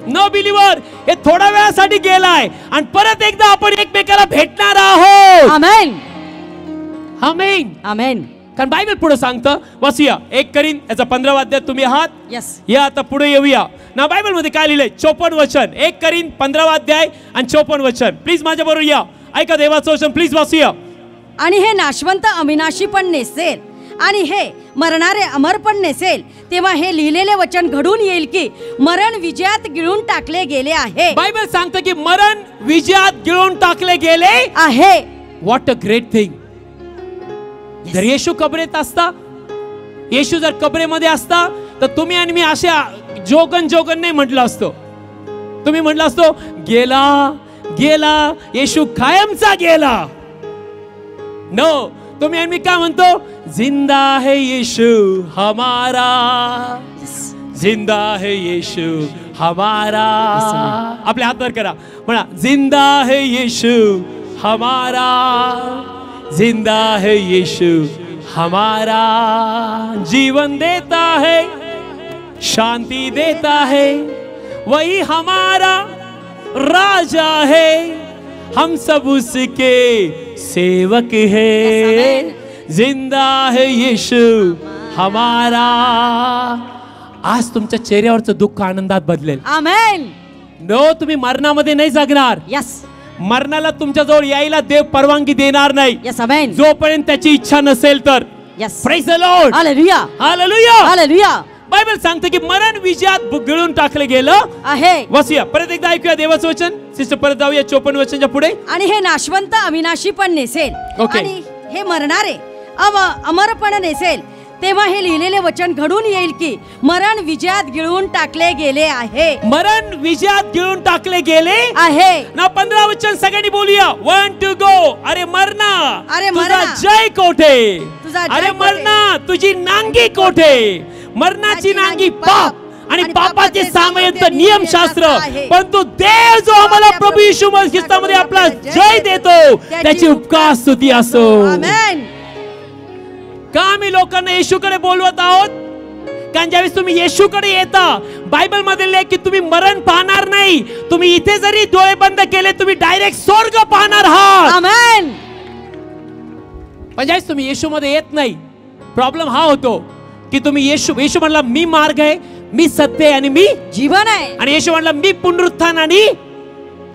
नो बिलीवर, हे थोड्या वेळासाठी गेलाय आणि परत एकदा आपण एकमेकाला भेटणार आहोत. आमेन. आमेन. आमेन. कारण बायबल पुढे सांगतं, वाचूया 1 करीन याचा 15वा अध्याय. तुम्ही आहात? यस. या आता पुढे येऊया ना. बायबल मध्ये काय लिहिलंय? 54 वचन. 1 करीन 15वा अध्याय आणि 54 वचन. प्लीज माझ्या बरोबर या, ऐका देवाचं वचन. प्लीज वाचूया. आणि हे नाशवंत अविनाशी पण नेसेल आणि हे मरणारे अमर पण नेसेल, तेव्हा हे लिहिलेले वचन घडून येईल की मरण विजयात गिळून टाकले गेले आहे. बायबल सांगतं की मरण विजयात गिळून टाकले गेले आहे. What a great thing. जर येशू कबरेत असता, येशू जर कबरेमध्ये असता तर तुम्ही आणि मी अशा जोगन नाही म्हटलं असतो. तुम्ही म्हटलं असतो गेला गेला, येशू कायमचा गेला. नो, तुम्ही आणि मी काय म्हणतो? जिंदा है येशू हमारा, जिंदा है येशू हमारा. आपले हात वर करा, म्हणा जिंदा है येशू हमारा, जिंदा है यीशु हमारा. जीवन देता है, शांति देता है, वही हमारा राजा है, हम सब उसके सेवक है. जिंदा है यीशु हमारा. आज तुमच्या चेहऱ्यावरचं दुःख आनंदात बदलेल. आमेन. नो, तुम्ही मरणामध्ये नाही जगणार. यस. मरणाला तुमच्या जवळ यायला देव परवानगी देणार नाही. यस आमेन. जोपर्यंत त्याची इच्छा नसेल तर. Yes. Praise the Lord. Hallelujah. Hallelujah. Hallelujah. Bible सांगते की मरण विजयात गिळून टाकले गेलं आहे. वाचूया परत एकदा, ऐकूया देवाचं वचन. सिस्टर परत जाऊया 54 वचनच्या पुढे. आणि हे नाशवंत अविनाशी पण नेसेल ओके. आणि हे मरणारे अमर पण नेसेल, तेव्हा हे लिहिलेले वचन घडून येईल की मरण विजयात गिळून टाकले गेले आहे. मरण विजयात गिळून टाकले गेले आहे ना. 15 वचन सगळ्यांनी बोलूया. 1 2 गो. अरे मरणा, अरे तुझा मरणा, जय कोठे. तुझा जय अरे कोठे. मरणा, तुझी नांगी कोठे. मरणाची नांगी पाप आणि पापाचे सामयंत नियमशास्त्र. परंतु देव जो आम्हाला प्रभू येशू ख्रिस्तामध्ये आपला जय देतो, त्याची उपकार स्तुती असो. आमेन. का आम्ही लोकांना येशूकडे बोलवत आहोत? कारण ज्यावेळेस तुम्ही येशूकडे येता, बायबल मध्ये लिहिलंय की तुम्ही मरण पाहणार नाही. तुम्ही इथे जरी डोळे बंद केले, तुम्ही डायरेक्ट स्वर्ग पाहणार आहात. आमेन. पण ज्यावेळेस तुम्ही येशूमध्ये येत नाही, प्रॉब्लेम हा होतो की तुम्ही येशू म्हणला मी मार्ग आहे, मी सत्य आहे आणि मी जीवन आहे. आणि येशू म्हणला मी पुनरुत्थान आणि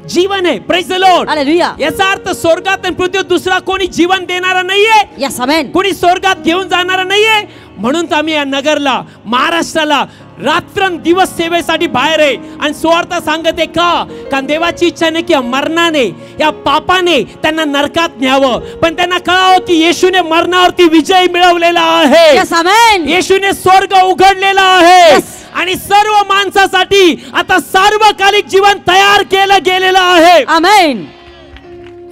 जीवन आहे. Praise the Lord. हालेलुया. याचा अर्थ स्वर्गात आणि पृथ्वीवर दुसरा कोणी जीवन देणारा नाहीये. Yes amen. कोणी स्वर्गात घेऊन जाणारा नाहीये. म्हणून तर आम्ही या नगरला, महाराष्ट्राला रात्रंदिवस सेवेसाठी बाहेर आहे आणि सुवार्ता सांगत आहे का देवाची इच्छा नाही की मरणाने, या पापाने त्यांना नरकात न्यावं, पण त्यांना कळावं की येशूने मरणावरती विजय मिळवलेला आहे. Yes, amen. येशूने स्वर्ग उघडलेला आहे Yes. आणि सर्व माणसासाठी आता सार्वकालिक जीवन तयार केलं गेलेलं आहे. Amen.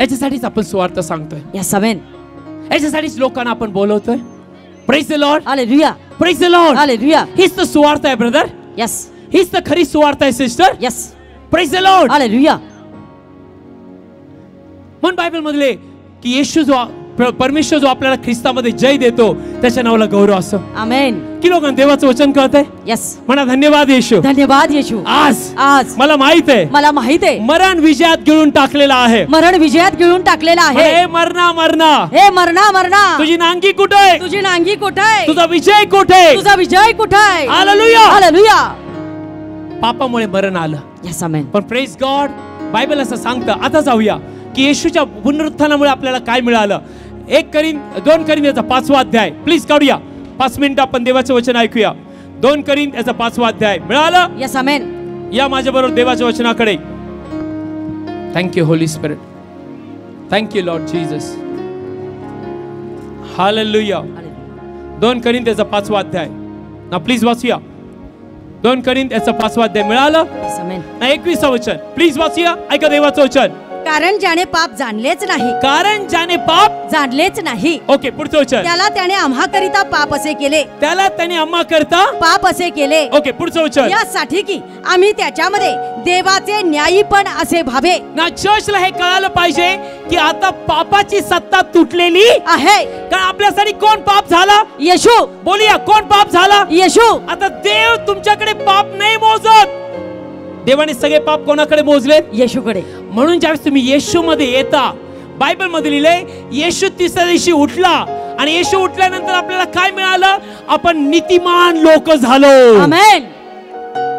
याच्यासाठीच आपण सुवार्ता सांगतोय, Yes, amen. याच्यासाठीच लोकांना आपण बोलवतोय. Praise the Lord. Hallelujah. Praise the Lord. Hallelujah. हीच तर सुवार्ता आहे ब्रदर. Yes. हीच तर खरी सुवार्ता आहे sister. Yes. Praise the Lord. Hallelujah. म्हणून बायबल मधले की येशू जो परमेश्वर जो आपल्याला ख्रिस्तामध्ये जय देतो त्याच्या नावाला गौरव असतो. Amen. की लोकांना देवाचं वचन कळतंय. Yes. म्हणा धन्यवाद येशू. धन्यवाद येशू. आज मला माहित आहे मला माहित आहे मरण विजयात गिळून टाकलेला आहे. मरण विजयात गिळून टाकलेला आहे. हे मरणा मरणा, हे मरणा मरणा, तुझी नांगी कुठे आहे? तुझी नांगी कुठे आहे? तुझा विजय कुठे आहे? तुझा विजय कुठे आहे? हालेलुया. हालेलुया. पापामुळे मरण आलं. Yes, amen. पण प्रेज गॉड, बायबल असं सांगतं. आता जाऊया की येशूच्या पुनरुत्थानामुळे आपल्याला काय मिळालं. 2 करिंथ्याचा 5वा अध्याय प्लीज काढूया. 5 मिनिटं आपण देवाचं वचन ऐकूया. 2 करिंथ्याचा 5वा अध्याय मिळालं. Yes, amen. या माझ्या बरोबर देवाच्या वचनाकडे. Thank you holy spirit, thank you Lord Jesus. Hallelujah. 2 करिंथ्याचा 5वा अध्याय ना प्लीज वाचूया. 2 करिंथ्याचा 5वा अध्याय मिळालं. Yes, amen. ना 21वा वचन प्लीज वाचूया. ऐका देवाचं वचन. कारण ज्याने पाप जाणलेच नाही, कारण ज्याने पाप जाणलेच नाही, ओके पुढचं वचन. त्याला त्याने आम्हा करिता पाप असे केले, त्याला त्याने आम्हा करता पाप असे केले, ओके पुढचं वचन. यासाठी की आम्ही त्याच्यामध्ये देवाचे न्यायीपण असे भावे. ना चर्चला हे कळालं पाहिजे की आता पापाची सत्ता तुटलेली आहे. कारण आपल्यासाठी कोण पाप झाला? येशू. बोलूया कोण पाप झाला? येशू. आता देव तुमच्याकडे पाप नाही मोजत. देवाने सगळे पाप कोणाकडे मोजले? येशूकडे. म्हणून ज्यावेळेस तुम्ही येशू मध्ये येता, बायबल मध्ये लिहिलंय येशू तिसऱ्या दिवशी उठला आणि येशू उठल्यानंतर आपल्याला काय मिळालं? आपण नीतिमान लोक झालो. आमेन.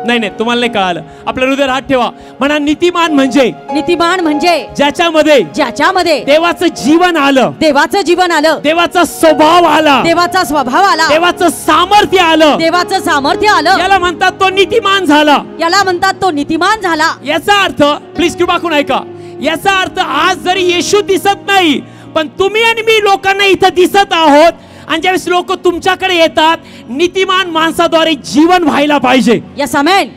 नाही तुम्हाला नाही कळालं. आपल्या हृदयात हात ठेवा. म्हणा नीतिमान म्हणजे, नीतिमान म्हणजे ज्याच्यामध्ये देवाचं जीवन आलं, देवाचं जीवन आलं, देवाचा स्वभाव आला, देवाचा स्वभाव आला, देवाचं सामर्थ्य आलं, देवाचं सामर्थ्य आलं. याला म्हणतात तो नीतिमान झाला. याला म्हणतात तो नीतिमान झाला. याचा अर्थ प्लीज कृपा करून ऐका. याचा अर्थ आज जरी येशू दिसत नाही पण तुम्ही आणि मी लोकांना इथं दिसत आहोत. आणि ज्यावेळेस लोक तुमच्याकडे येतात, नीतिमान माणसाद्वारे जीवन व्हायला पाहिजे. Yes amen.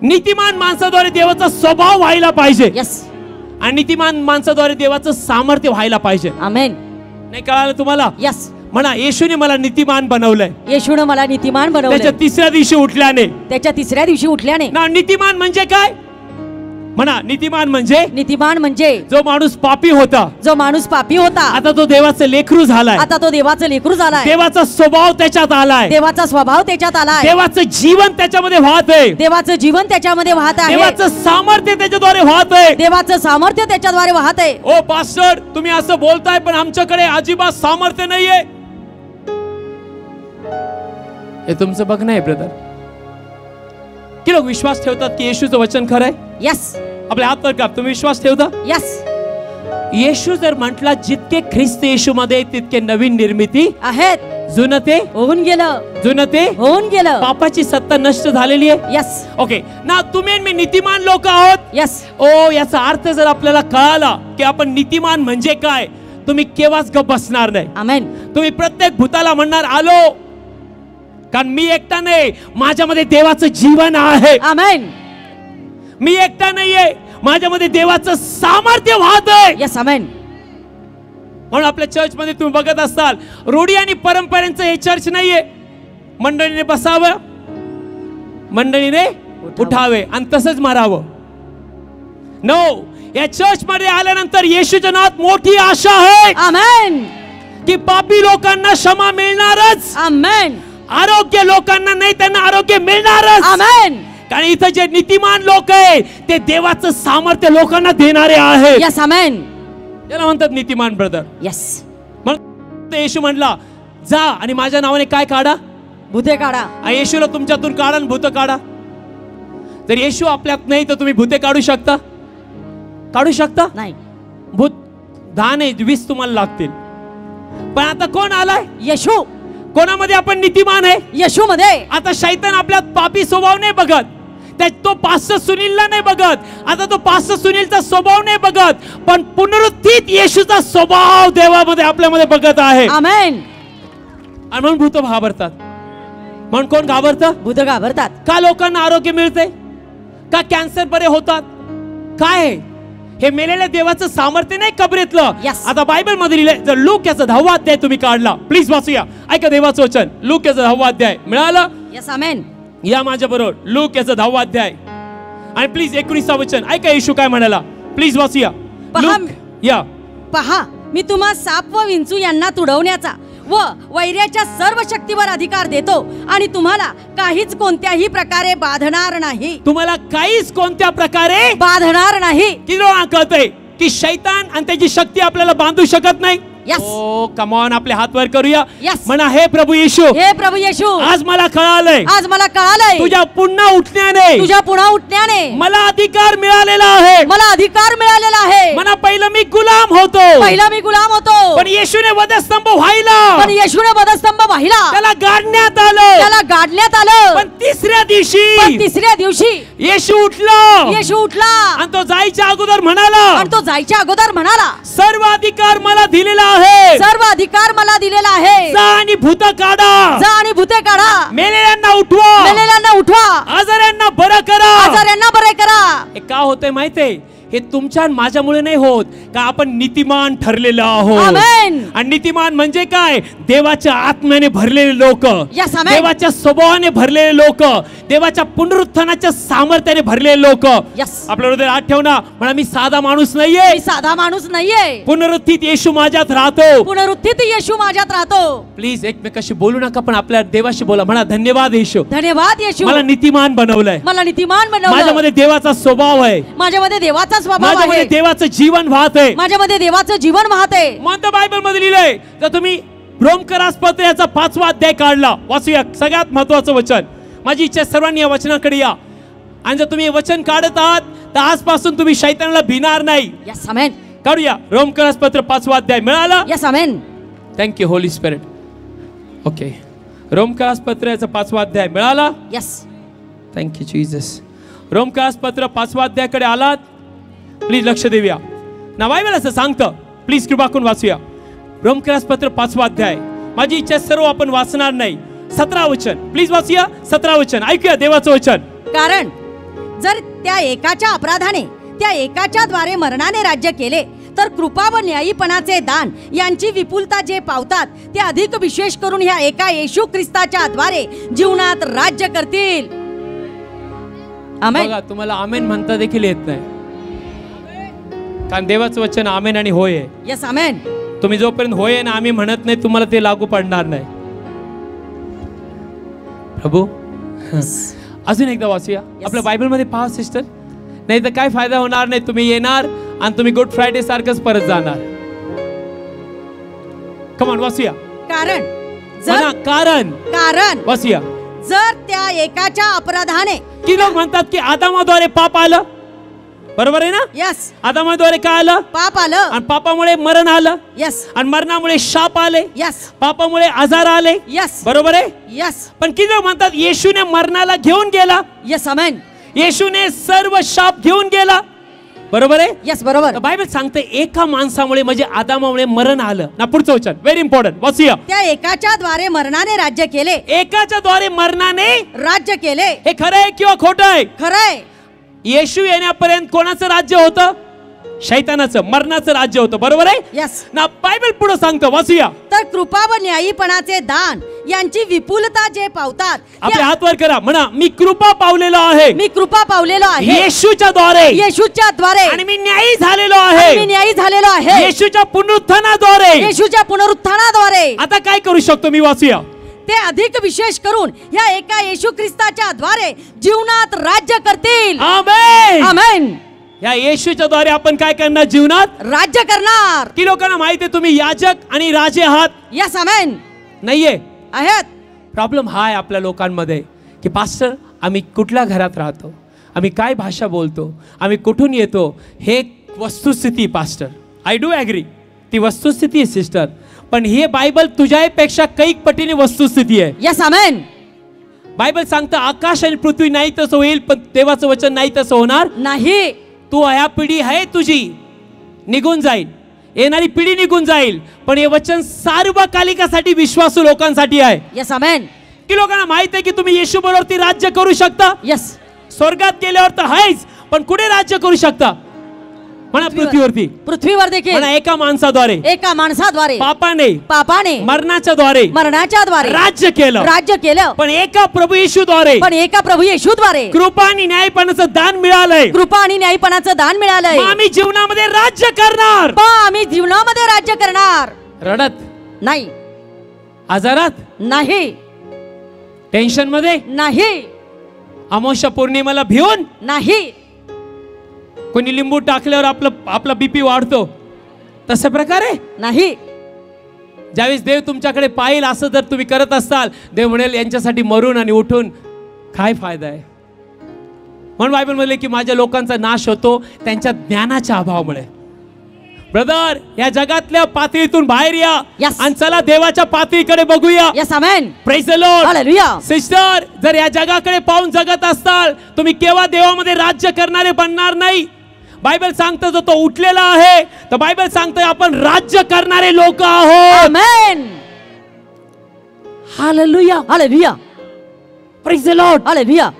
नीतिमान माणसाद्वारे देवाचा स्वभाव व्हायला पाहिजे. यस. आणि नीतिमान माणसाद्वारे देवाचं सामर्थ्य व्हायला पाहिजे. आमेन. नाही कळालं तुम्हाला? यस. म्हणा येशूने मला नीतिमान बनवलंय. येशूने मला नीतिमान बनवलंय. त्याच्या तिसऱ्या दिवशी उठल्याने. त्याच्या तिसऱ्या दिवशी उठल्याने. ना नीतिमान म्हणजे काय? म्हणा नीतिमान म्हणजे जो माणूस पापी होता, आता तो देवाचं लेकरू झालाय. देवाचा स्वभाव त्याच्यात आलाय. देवाचं जीवन त्याच्यामध्ये वाहत आहे. देवाचं सामर्थ्य त्याच्याद्वारे वाहत आहे. ओ पास्टर तुम्ही असं बोलताय पण आमच्याकडे अजिबात सामर्थ्य नाहीये. हे तुमचं बघणं आहे ब्रदर. की लोक विश्वास ठेवतात की येशूचं वचन खरं आहे? यस. आपले हात वर काप. तुम्ही विश्वास ठेवता? यस. येशू जर म्हटला जितके ख्रिस्त येशू मध्ये तितके नवीन निर्मिती आहेत. जुनं ते होऊन गेलं. पापाची सत्ता नष्ट झालेली आहे. यस. ओके ना तुम्ही आणि मी नीतिमान लोक आहोत. यस. ओ याचा अर्थ जर आपल्याला कळाला की आपण नीतिमान म्हणजे काय, तुम्ही केव्हाच गप्प बसणार नाही. आमेन. तुम्ही प्रत्येक भूताला म्हणणार आलो, कारण मी एकटा नाही, माझ्यामध्ये देवाचं जीवन आहे. आमेन. मी एकटा नाहीये, माझ्यामध्ये देवाचं सामर्थ्य वाहतंय. Yes amen. म्हणून आपल्या चर्च मध्ये तुम्ही बघत असाल रूढी आणि परंपरेचं हे चर्च नाहीये. मंडळीने बसावं, मंडळीने उठावे आणि तसंच मारावं. नो, या चर्च मध्ये आल्यानंतर येशूच्या नावात मोठी आशा आहे. आमेन. की पापी लोकांना क्षमा मिळणारच. आमेन. आरोग्य लोकांना नाही, त्यांना आरोग्य मिळणारच. आमेन. कारण इथं जे नीतिमान लोक आहे ते देवाचं सामर्थ्य लोकांना देणारे आहेत. Yes amen. याला म्हणतात नीतिमान ब्रदर. यस. म्हणून येशू म्हणला जा आणि माझ्या नावाने काय काढा? भूते काढा. येशूला तुमच्यातून काढा आणि भूत काढा. जर येशू आपल्यात नाही तर तुम्ही भूते काढू शकता? नाही. भूत 10 नाही 20 तुम्हाला लागतील. पण आता कोण आलाय? येशू. कोणामध्ये आपण नीतिमान आहे? येशू मध्ये. आता शैतान आपल्यात पापी स्वभाव नाही बघत, तो पास्टर सुनीलला नाही बघत, आता तो पास्टर सुनीलचा स्वभाव नाही बघत, पण पुनरुत्थित येशूचा स्वभाव देवामध्ये आपल्यामध्ये बघत आहे. आमेन. आणि म्हणून भूत घाबरतात. म्हणून कोण घाबरतं? भूत घाबरतात. का लोकांना आरोग्य मिळते? का कॅन्सर बरे होतात? काय हे मेलेल्या देवाचं सामर्थ्य नाही कबरेतलं. Yes. आता बायबल मध्ये लिहिलंय, जर लूक याचा 10वा अध्याय तुम्ही काढला, प्लीज वाचूया. ऐका देवाचं वचन, लूक याचा 10वा अध्याय मिळालं? Yes amen. या माझ्या बरोबर, लूक याचा 10वा अध्याय आणि प्लीज 19वा वचन. ऐका येशू काय म्हणाला, प्लीज वाचूया. पहा, लूक या. पहा मी तुम्हा साप व विंचू यांना तुडवण्याचा व वैऱ्याच्या सर्व शक्तीवर अधिकार देतो आणि तुम्हाला काहीच कोणत्याही प्रकारे बाधणार नाही. तुम्हाला काहीच कोणत्या प्रकारे बाधणार नाही. किती लोकांना कळतंय की शैतान आणि त्याची शक्ती आपल्याला बांधू शकत नाही? Yes. ओ कम ऑन, आपले हात वर करूया. Yes. म्हणा, हे प्रभू येशू, हे प्रभू येशू, आज मला कळालंय, आज मला कळालंय तुझ्या पुन्हा उठण्याने, तुझ्या पुन्हा उठण्याने मला अधिकार मिळालेला आहे. मला अधिकार मिळालेला आहे. म्हणा, पहिलं मी गुलाम होतो, पहिला मी गुलाम होतो, पण येशूने वधस्तंभ व्हायला, पण येशूने वधस्तंभ वाहिला, त्याला गाडण्यात आलं, त्याला गाडण्यात आलं. पण तिसऱ्या दिवशी येशू उठला, येशू उठला आणि तो जायच्या अगोदर म्हणाला, आणि तो जायच्या अगोदर म्हणाला, सर्व अधिकार मला दिलेला आहे, सर्व अधिकार मला दिलेला आहे. जा आणि भूत काढा, जा आणि भूते काढा, मेलेल्यांना उठवा, मेलेल्यांना उठवा, आजाऱ्यांना बरं करा. आजाऱ्यांना बरे करा. हे का होतंय माहितीये? हे तुमच्या आणि माझ्यामुळे नाही होत, का आपण नीतिमान ठरलेलो आहोत. आमेन. आणि नीतिमान म्हणजे काय? देवाच्या आत्म्याने भरलेले लोक, Yes, आमेन. देवाच्या स्वभावाने भरलेले लोक, देवाच्या पुनरुत्थानाच्या सामर्थ्याने भरलेले लोक. Yes. आपल्या हृदयात आत ठेव ना, म्हणा, मी साधा माणूस नाहीये, मी साधा माणूस नाहीये, पुनरुत्थित येशू माझ्यात राहतो. पुनरुत्थित येशू माझ्यात राहतो. प्लीज एकमेकाशी बोलू नका, पण आपल्या देवाशी बोला. म्हणा, धन्यवाद येशू, धन्यवाद येशू, मला नीतिमान बनवलंय, मला नीतिमान बनवलं, माझ्यामध्ये देवाचा स्वभाव आहे, माझ्यामध्ये देवाचा स्वभाव माझ्यामध्ये आहे, देवाचं जीवन वाहत आहे, माझ्यामध्ये देवाचं जीवन वाहते. म्हणतं बायबल मध्ये लिहिलंय. जर तुम्ही रोमकरास पत्र याचा 5वा अध्याय काढला, वाचूया. सगळ्यात महत्वाचं वचन. माझी इच्छा सर्वांनी या वचनाकडे या, आणि जर तुम्ही हे वचन काढत आहात तर आजपासून तुम्ही शैतानाला भिणार नाही. Yes amen. काढूया रोमकरास पत्र 5वा अध्याय. मिळाला? Yes amen. Thank you holy spirit. Okay, रोमकरास पत्र याचा 5वा अध्याय मिळाला? यस. Thank you Jesus. रोमकरास पत्र 5वा अध्यायाकडे आलात? प्लीज लक्ष देऊया ना. बायबल असं सांगतं, प्लीज कृपा करून वाचूया. रोमकरास पत्र 5वा अध्याय. माझी इच्छा सर्व आपण वाचणार नाही. 17 वचन प्लीज वाचूया. 17 वचन ऐकूया देवाचं वचन. कारण जर त्या एकाच्या अपराधाने, त्या एकाच्या द्वारे मरणाने राज्य केले, तर कृपा व न्यायीपणाचे दान यांची विपुलता जे पावतात ते अधिक विशेष करून ह्या एका येशू ख्रिस्ताच्या द्वारे जीवनात राज्य करतील. आमेन. बघा, तुम्हाला आमेन म्हणता देखील येत नाही, कारण देवाचं वचन आमेन आणि होय आहे. Yes amen. तुम्ही जोपर्यंत होय आहे ना आम्ही म्हणत नाही, तुम्हाला ते लागू पडणार नाही. प्रभू अजून एकदा वाचूया. आपल्या बायबल मध्ये पहा सिस्टर, नाही तर काय फायदा होणार नाही. तुम्ही येणार आणि तुम्ही गुड फ्रायडे सारखंच परत जाणार. कमान वाचूया. कारण कारण वाचूया. जर त्या एकाच्या अपराधाने, की लोक म्हणतात की आदामाद्वारे पाप आलं, बरोबर आहे ना? यस. आदामाद्वारे काय आलं? पाप आलं. आणि पापामुळे मरण आलं. यस. आणि मरणामुळे शाप आले. यस. पापामुळे आजार आले. यस. बरोबर आहे? यस. पण किती लोक म्हणतात येशूने मरणाला घेऊन गेला. Yes amen. येशूने सर्व शाप घेऊन गेला. बरोबर आहे? यस बरोबर. बायबल सांगते एका माणसामुळे म्हणजे आदामामुळे मरण आलं ना. पुढचं वचन व्हेरी इम्पॉर्टंट वाचूया. त्या एकाच्या द्वारे मरणाने राज्य केले. एकाच्या द्वारे मरणाने राज्य केले. हे खरं आहे किंवा खोटं आहे? खरंय. येशू येण्यापर्यंत कोणाचं राज्य होतं? शैतानाचं, मरणाचं राज्य होतं. बरोबर आहे? यस. ना बायबल पुढे सांगतं, वाचूया. तर कृपा व न्यायीपणाचे दान यांची विपुलता जे पावतात, आपले हात वर करा. म्हणा, मी कृपा पावलेलो आहे. मी कृपा पावलेलो आहे येशूच्या द्वारे. येशूच्या द्वारे. आणि मी न्यायी झालेलो मी आहे. न्यायी झालेलो आहे येशूच्या पुनरुत्थानाद्वारे. येशूच्या पुनरुत्थानाद्वारे. आता काय करू शकतो मी? वाचूया. ते अधिक विशेष करून ह्या एका येशू ख्रिस्ताच्या द्वारे जीवनात राज्य करतील. आमेन. आमेन. या येशूच्या द्वारे आपण काय करणार? जीवनात राज्य करणार. की लोकांना माहिती आहे तुम्ही याजक आणि राजे आहात? Yes amen. नाहीये. आहेत. प्रॉब्लेम हा आहे आपल्या लोकांमध्ये की पास्टर आम्ही कुठल्या घरात राहतो, आम्ही काय भाषा बोलतो, आम्ही कुठून येतो, हे वस्तुस्थिती. पास्टर आय डू ॲग्री, ती वस्तुस्थिती आहे सिस्टर. पण हे बायबल तुझ्यापेक्षा कैक पटीने वस्तुस्थिती आहे. Yes amen. बायबल सांगतं आकाश आणि पृथ्वी नाही तसं होईल, पण देवाचं वचन नाही तसं होणार नाही. तू ह्या पिढी आहे तुझी निघून जाईल, येणारी पिढी निघून जाईल, पण हे वचन सार्वकालिकासाठी विश्वासू लोकांसाठी आहे. Yes amen. की लोकांना माहित आहे की तुम्ही येशू बरोबर राज्य करू शकता. यस. स्वर्गात गेल्यावर तर आहेच, पण कुठे राज्य करू शकता? म्हणा पृथ्वीवरती. पृथ्वीवर देखील. म्हणा एका माणसाद्वारे, एका माणसाद्वारे, पापाने मरणाच्या द्वारे राज्य केलं. पण एका प्रभू येशूद्वारे कृपा आणि न्यायपणाचं दान मिळालंय. आम्ही जीवनामध्ये राज्य करणार. रडत नाही, आजारात नाही, टेन्शन मध्ये नाही, अमावस्या पौर्णिमेला भिवून नाही, कोणी लिंबू टाकल्यावर आपला बीपी वाढतो तशा प्रकारे नाही. ज्यावेळेस देव तुमच्याकडे पाहिल असं जर तुम्ही करत असाल, देव म्हणेल यांच्यासाठी मरून आणि उठून काय फायदा आहे. म्हणून बायबल मध्ये की माझ्या लोकांचा नाश होतो त्यांच्या ज्ञानाच्या अभावामुळे. ब्रदर, या जगातल्या पातळीतून बाहेर या आणि चला देवाच्या पातळीकडे बघूया. Yes amen. Praise the Lord. Hallelujah. Sister, जर या जगाकडे पाहून जगत असताल, तुम्ही केव्हा देवामध्ये राज्य करणारे बनणार नाही. बायबल सांगतं जो तो उठलेला आहे, तर बायबल सांगतोय आपण राज्य करणारे लोक आहोत. Amen. Hallelujah. Hallelujah. Praise the Lord. Hallelujah.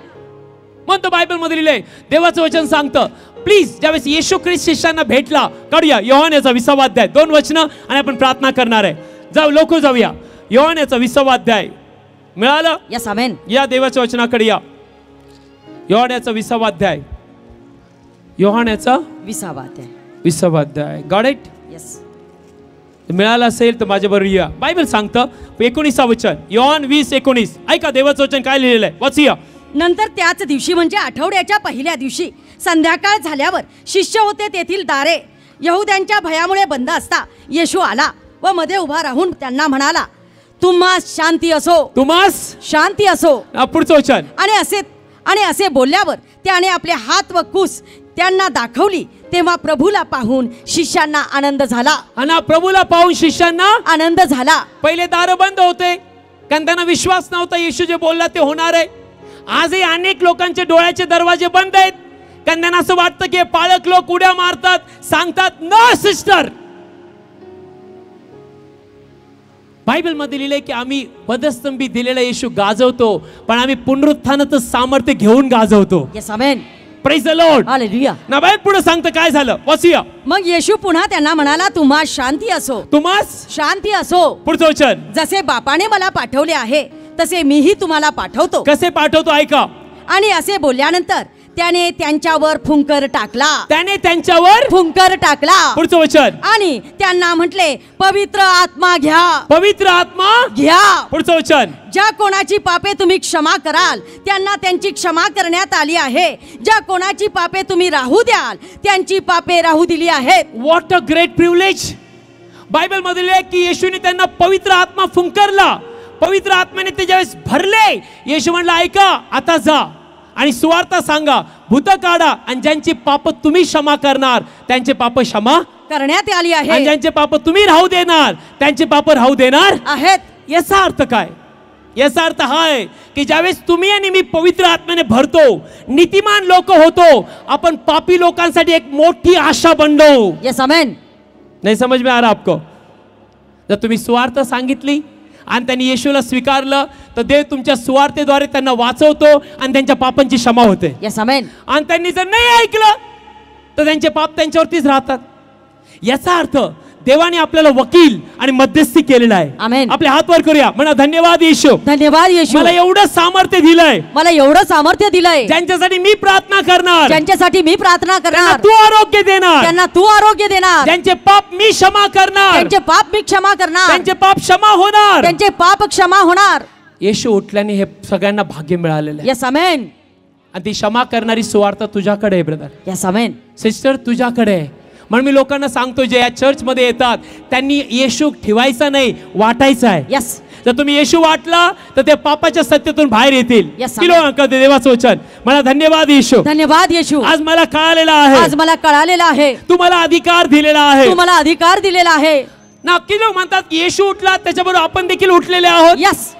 म्हणतो बायबल मध्ये लिहिलंय, देवाचं वचन सांगतं. प्लीज ज्यावेळेस येशू ख्रिस्त शिष्यांना भेटला, काढूया योहानेचा 20वा अध्याय, 2 वचनं आणि आपण प्रार्थना करणार आहे. लोक जाऊया. योहानेचा 20वा अध्याय मिळालं? Yes amen. या देवाच्या वचनाकडे या. योहानेचा 20वा अध्याय. योहानेचा 20वा अध्याय. Got it? यस. मिळालं असेल तर माझ्या बरोबर या. बायबल सांगतं 19वा वचन, योहान 20:19. ऐका देवाचं वचन काय लिहिलेलं आहे, वाचूया. नंतर त्याच दिवशी म्हणजे आठवड्याच्या पहिल्या दिवशी संध्याकाळ झाल्यावर शिष्य होते तेथील दारे यहुद्यांच्या भयामुळे बंद असता येशू आला व मध्ये उभा राहून त्यांना म्हणाला, तुम्हास शांती असो. तुम्हास शांती असो. पुढचं वचन. आणि असे बोलल्यावर त्याने आपले हात व कुस त्यांना दाखवली. तेव्हा प्रभूला पाहून शिष्यांना आनंद झाला. आणि प्रभूला पाहून शिष्यांना आनंद झाला. पहिले दार बंद होते कारण त्यांना विश्वास नव्हता येशू जे बोलला ते होणार आहे. आजही अनेक लोकांचे डोळ्याचे दरवाजे बंद आहेत कारण त्यांना असं वाटतं की पालक लोक उड्या मारतात, सांगतात. नो सिस्टर, बायबल मध्ये लिहिलंय की आम्ही वधस्तंभी दिलेला येशू गाजवतो, पण आम्ही पुनरुत्थानाचं सामर्थ्य घेऊन गाजवतो. Yes amen. Praise the Lord. Hallelujah. ना बायबल पुढे सांगतं काय झालं, वाचूया. मग येशू पुन्हा त्यांना म्हणाला, तुम्हास शांती असो. तुम्हास शांती असो. पुढचं वचन. जसे बापाने मला पाठवले आहे तसे मीही तुम्हाला पाठवतो. कसे पाठवतो ऐका. आणि असे बोलल्यानंतर त्याने त्यांच्यावर फुंकर टाकला. पुढचं वचन. आणि त्यांना म्हटले, पवित्र आत्मा घ्या. पुढचं वचन. ज्या कोणाची पापे तुम्ही क्षमा कराल त्यांना त्यांची क्षमा करण्यात आली आहे. ज्या कोणाची पापे तुम्ही राहू द्याल त्यांची पापे राहू दिली आहेत. What a great privilege. Bible मध्ये लिहिलंय की येशूने त्यांना पवित्र आत्मा फुंकरला. पवित्र आत्म्याने ते ज्यावेळेस भरले, येशू म्हणला, ऐका आता जा आणि सुवार्थ सांगा, भूत काढा, आणि ज्यांची पाप तुम्ही क्षमा करणार त्यांचे पाप क्षमा करण्यात आली आहे, आणि ज्यांचे पाप तुम्ही राहू देणार त्यांचे पाप राहू देणार आहेत. याचा अर्थ काय? याचा अर्थ हा आहे की ज्यावेळेस तुम्ही आणि मी पवित्र आत्म्याने भरतो, नीतिमान लोक होतो, आपण पापी लोकांसाठी एक मोठी आशा बनलो. Yes amen. नाही समझ में आ रहा आपको? जर तुम्ही सुवार्थ सांगितली आणि त्यांनी येशूला स्वीकारलं तर देव तुमच्या सुवार्थेद्वारे त्यांना वाचवतो आणि त्यांच्या पापांची क्षमा होते. Yes amen. आणि त्यांनी जर नाही ऐकलं तर त्यांचे पाप त्यांच्यावरतीच राहतात. याचा अर्थ देवाने आपल्याला वकील आणि मध्यस्थी केलेला आहे. आमेन. आपले हात वर करूया, म्हणा धन्यवाद येशू. धन्यवाद येशू. मला एवढं सामर्थ्य दिलंय. मला एवढं सामर्थ्य दिलंय. ज्यांच्यासाठी मी प्रार्थना करणार. ज्यांच्यासाठी मी प्रार्थना करणार. तू आरोग्य देणार. त्यांना तू आरोग्य देणार. ज्यांचे पाप मी क्षमा करणार. त्यांचे पाप मी क्षमा करणार. त्यांचे पाप क्षमा होणार. त्यांचे पाप क्षमा होणार. येशू उठल्याने हे सगळ्यांना भाग्य मिळालेलं आहे. Yes amen. आणि ती क्षमा करणारी सुवार्थ तुझ्याकडे आहे ब्रदर. Yes amen. सिस्टर तुझ्याकडे आहे. म्हणून मी लोकांना सांगतो जे या चर्च मध्ये येतात त्यांनी येशू ठेवायचा नाही, वाटायचा आहे. यस. जर तुम्ही येशू वाटला तर ते पापाच्या सत्तेतून बाहेर येतील. देवाचं वचन. मला धन्यवाद येशू. धन्यवाद येशू. आज मला कळालेलं आहे. आज मला कळालेलं आहे. तुम्हाला अधिकार दिलेला आहे. तुम्हाला अधिकार दिलेला आहे. नक्की लोक म्हणतात की येशू उठला, त्याच्याबरोबर आपण देखील उठलेले आहोत. यस.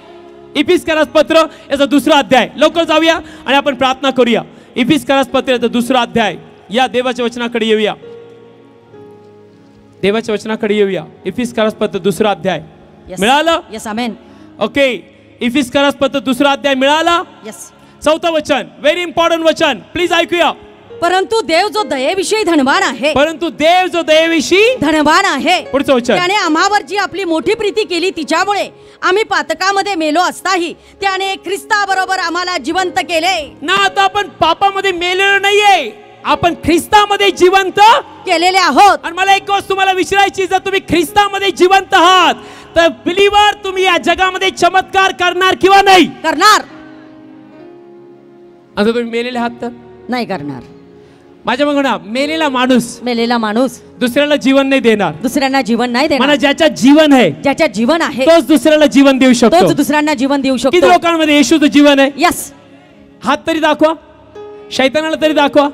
इफिसकरास पत्र याचा 2रा अध्याय, लवकर जाऊया आणि आपण प्रार्थना करूया. इफिसकरास पत्र याचा 2रा अध्याय. या देवाच्या वचनाकडे येऊया, देवाच्या वचनाकडे येऊया. इफिसकरास पत्र 2रा अध्याय. मिळालं? यस. आमेन. ओके, इफिसकरास पत्र 2रा अध्याय मिळाला. यस. 4थं वचन, व्हेरी इम्पॉर्टंट वचन, प्लीज ऐकूया. परंतु देव जो दयेविषयी धनवान आहे, परंतु देव जो दयेविषयी धनवान आहे, पुढचं वचन, त्याने आम्हावर जी आपली मोठी प्रीती केली तिच्यामुळे आम्ही पातकामध्ये मेलो असताही त्याने ख्रिस्ताबरोबर आम्हाला जिवंत केले. ना आता आपण पापामध्ये मेलेलो नाहीये, आपण ख्रिस्तामध्ये जिवंत केलेले आहोत. आणि मला एक गोष्ट तुम्हाला विचारायची, जर तुम्ही ख्रिस्तामध्ये जिवंत आहात तर बिलीवर तुम्ही या जगामध्ये चमत्कार करणार किंवा नाही करणार? आता तुम्ही मेलेले आहात तर नाही करणार. माझ्या म्हणा, मेलेला माणूस दुसऱ्याला जीवन नाही देणार, दुसऱ्यांना जीवन नाही देणार. मला ज्याच्यात जीवन आहे, ज्याच्यात जीवन आहे तोच दुसऱ्याला जीवन देऊ शकतो. तोच दुसऱ्यांना जीवन देऊ किती शकतो. लोकांमध्ये येशूचं जीवन आहे? यस. हात तरी दाखवा, शैतानाला तरी दाखवा.